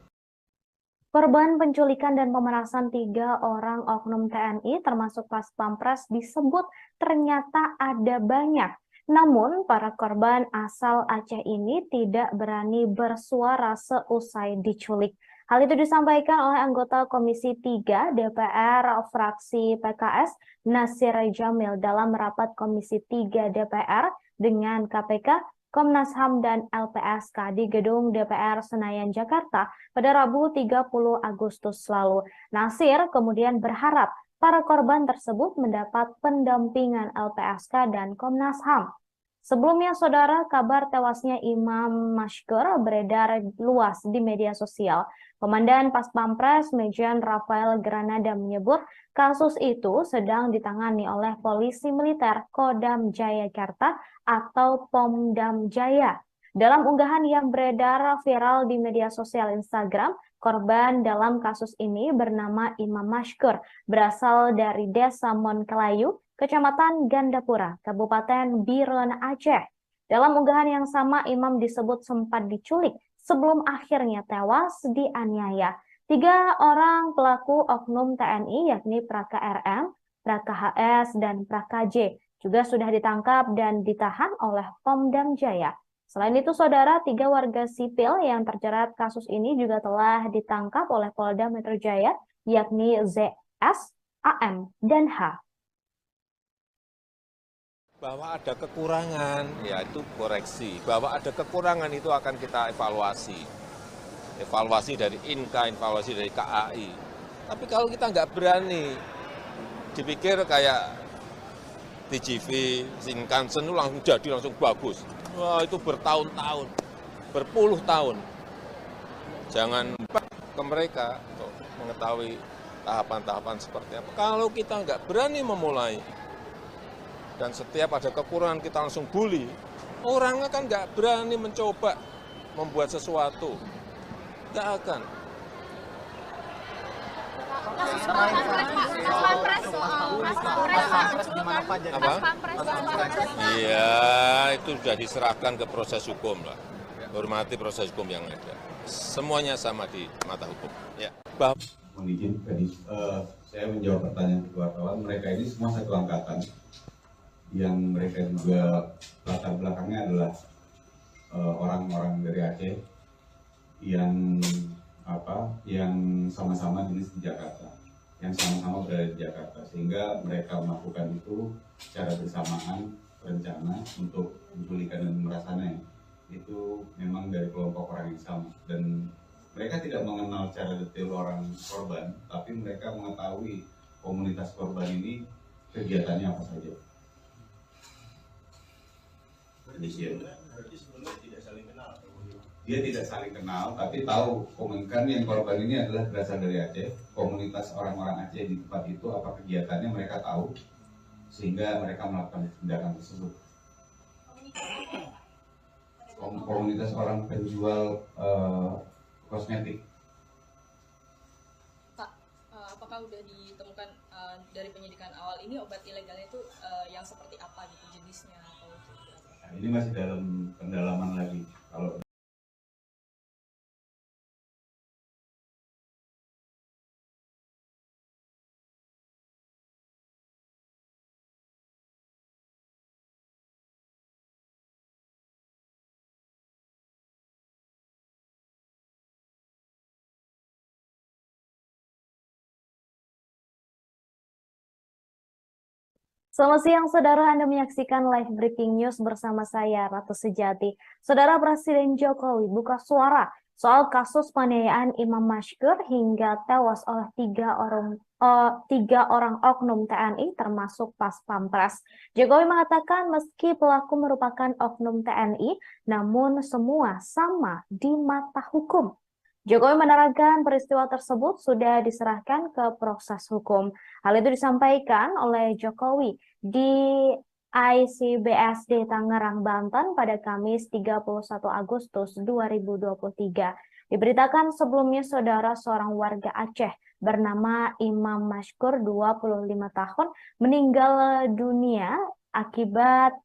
Korban penculikan dan pemerasan 3 orang oknum TNI termasuk Pas Pampres disebut ternyata ada banyak. Namun para korban asal Aceh ini tidak berani bersuara seusai diculik. Hal itu disampaikan oleh anggota Komisi 3 DPR fraksi PKS Nasir Jamil dalam rapat Komisi 3 DPR dengan KPK, Komnas HAM dan LPSK di gedung DPR Senayan Jakarta pada Rabu 30 Agustus lalu. Nasir kemudian berharap para korban tersebut mendapat pendampingan LPSK dan Komnas HAM. Sebelumnya, saudara, kabar tewasnya Imam Mashkur beredar luas di media sosial. Komandan Pas Pampres Mejen Rafael Granada menyebut kasus itu sedang ditangani oleh Polisi Militer Kodam Jayakarta atau Pomdam Jaya. Dalam unggahan yang beredar viral di media sosial Instagram, korban dalam kasus ini bernama Imam Mashkur, berasal dari Desa Monkelayu, Kecamatan Gandapura, Kabupaten Biren, Aceh. Dalam unggahan yang sama, Imam disebut sempat diculik sebelum akhirnya tewas dianiaya. 3 orang pelaku oknum TNI yakni Praka RM, Praka HS, dan Praka J juga sudah ditangkap dan ditahan oleh Pomdam Jaya. Selain itu, saudara, 3 warga sipil yang terjerat kasus ini juga telah ditangkap oleh Polda Metro Jaya, yakni ZS, AM, dan H. Bahwa ada kekurangan, ya itu koreksi. Bahwa ada kekurangan itu akan kita evaluasi. Evaluasi dari INKA, evaluasi dari KAI. Tapi kalau kita nggak berani, dipikir kayak TGV, Shinkansen itu langsung jadi, langsung bagus. Wah, itu bertahun-tahun, berpuluh tahun. Jangan ke mereka untuk mengetahui tahapan-tahapan seperti apa. Kalau kita nggak berani memulai, dan setiap ada kekurangan kita langsung bully, orangnya kan nggak berani mencoba membuat sesuatu. Nggak akan. Apa? Iya, itu sudah diserahkan ke proses hukum lah. Hormati proses hukum yang ada. Semuanya sama di mata hukum. Ya. Mohon izin, tadi saya menjawab pertanyaan wartawan. Mereka ini semua satu angkatan. Yang mereka juga latar belakangnya adalah orang-orang dari Aceh yang sama-sama jenis di Jakarta, yang sama-sama berada di Jakarta, sehingga mereka melakukan itu secara bersamaan rencana untuk menculikan dan pemerasannya itu memang dari kelompok orang yang sama, dan mereka tidak mengenal secara detail orang korban, tapi mereka mengetahui komunitas korban ini kegiatannya apa saja. Berarti sebelumnya tidak saling kenal. Dia tidak saling kenal, tapi tahu komunikan yang korban ini adalah berasal dari Aceh. Komunitas orang-orang Aceh di tempat itu apa kegiatannya mereka tahu, sehingga mereka melakukan tindakan tersebut. Komunitas orang penjual kosmetik. Pak, apakah udah ditemukan dari penyidikan awal ini obat ilegalnya itu yang seperti apa gitu jenisnya atau Nah, ini masih dalam pendalaman lagi. Kalau Selamat siang, saudara. Anda menyaksikan live breaking news bersama saya, Ratu Sejati. Saudara, Presiden Jokowi buka suara soal kasus penganiayaan Imam Mashkur hingga tewas oleh 3 orang oknum TNI termasuk Pas Pampres. Jokowi mengatakan meski pelaku merupakan oknum TNI, namun semua sama di mata hukum. Jokowi menerangkan peristiwa tersebut sudah diserahkan ke proses hukum. Hal itu disampaikan oleh Jokowi di ICBSD Tangerang, Banten pada Kamis 31 Agustus 2023. Diberitakan sebelumnya saudara seorang warga Aceh bernama Imam Mashkur 25 tahun meninggal dunia akibat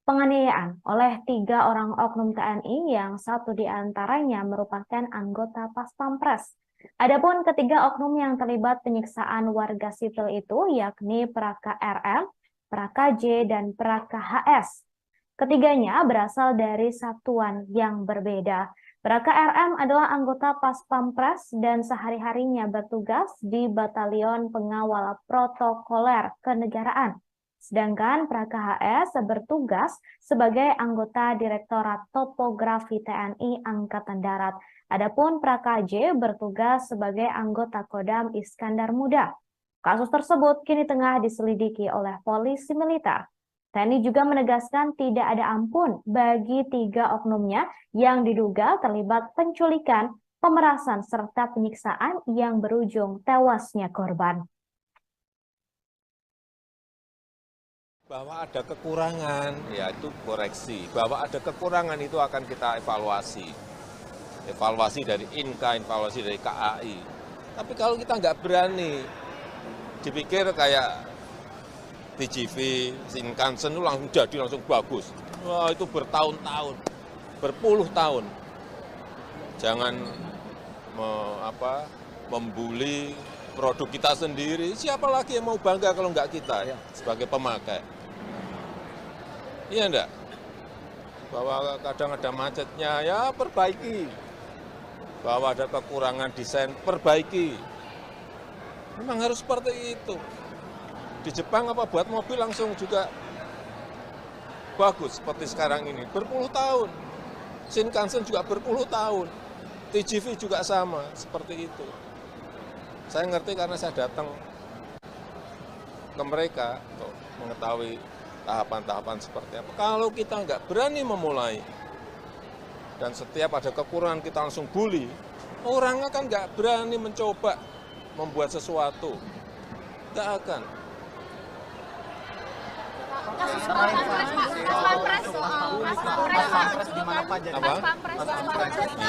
penganiayaan oleh 3 orang oknum TNI yang satu diantaranya merupakan anggota Pas Pampres. Adapun ketiga oknum yang terlibat penyiksaan warga sipil itu yakni Praka RM, Praka J, dan Praka HS. Ketiganya berasal dari satuan yang berbeda. Praka RM adalah anggota Pas Pampres dan sehari-harinya bertugas di Batalion Pengawal Protokoler Kenegaraan. Sedangkan Praka HS bertugas sebagai anggota Direktorat Topografi TNI Angkatan Darat. Adapun Praka J bertugas sebagai anggota Kodam Iskandar Muda. Kasus tersebut kini tengah diselidiki oleh polisi militer. TNI juga menegaskan tidak ada ampun bagi 3 oknumnya yang diduga terlibat penculikan, pemerasan, serta penyiksaan yang berujung tewasnya korban. Bahwa ada kekurangan, ya itu koreksi. Bahwa ada kekurangan itu akan kita evaluasi. Evaluasi dari INKA, evaluasi dari KAI. Tapi kalau kita nggak berani, dipikir kayak TGV, Shinkansen itu langsung jadi, langsung bagus. Wah, itu bertahun-tahun, berpuluh tahun. Jangan membuli produk kita sendiri. Siapa lagi yang mau bangga kalau nggak kita ya, sebagai pemakai? Iya enggak? Bahwa kadang ada macetnya, ya perbaiki. Bahwa ada kekurangan desain, perbaiki. Memang harus seperti itu. Di Jepang apa buat mobil langsung juga bagus seperti sekarang ini. Berpuluh tahun. Shinkansen juga berpuluh tahun. TGV juga sama, seperti itu. Saya ngerti karena saya datang ke mereka untuk mengetahui tahapan-tahapan seperti apa. Kalau kita nggak berani memulai, dan setiap ada kekurangan kita langsung bully, orang akan nggak berani mencoba membuat sesuatu. Nggak akan. Apa?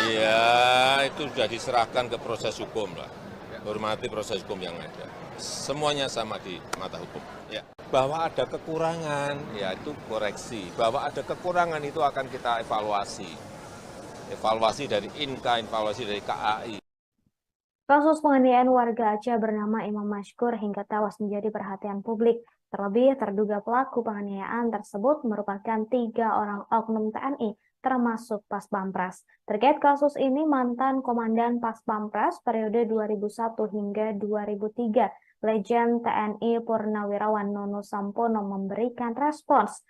Iya, itu sudah diserahkan ke proses hukum lah. Hormati proses hukum yang ada. Semuanya sama di mata hukum. Ya. Bahwa ada kekurangan, ya itu koreksi. Bahwa ada kekurangan itu akan kita evaluasi. Evaluasi dari INKA, evaluasi dari KAI. Kasus penganiayaan warga Aceh bernama Imam Mashkur hingga tewas menjadi perhatian publik. Terlebih, terduga pelaku penganiayaan tersebut merupakan 3 orang oknum TNI, termasuk Pas Pampres. Terkait kasus ini, mantan Komandan Pas Pampres periode 2001 hingga 2003, Legend TNI Purnawirawan Nono Sampono memberikan respons.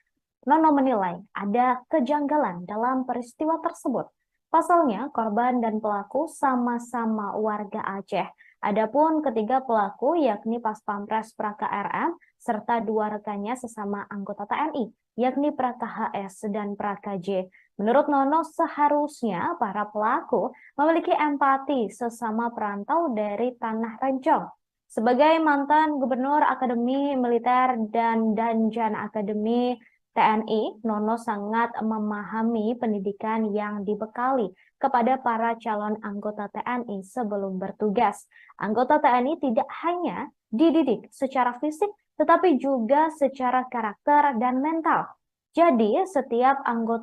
Nono menilai ada kejanggalan dalam peristiwa tersebut. Pasalnya, korban dan pelaku sama-sama warga Aceh. Adapun ketiga pelaku yakni Pas Pampres Praka RM serta 2 rekannya sesama anggota TNI, yakni Praka HS dan Praka J. Menurut Nono, seharusnya para pelaku memiliki empati sesama perantau dari Tanah Rencong. Sebagai mantan Gubernur Akademi Militer dan Danjan Akademi TNI, Nono sangat memahami pendidikan yang dibekali kepada para calon anggota TNI sebelum bertugas. Anggota TNI tidak hanya dididik secara fisik, tetapi juga secara karakter dan mental. Jadi, setiap anggota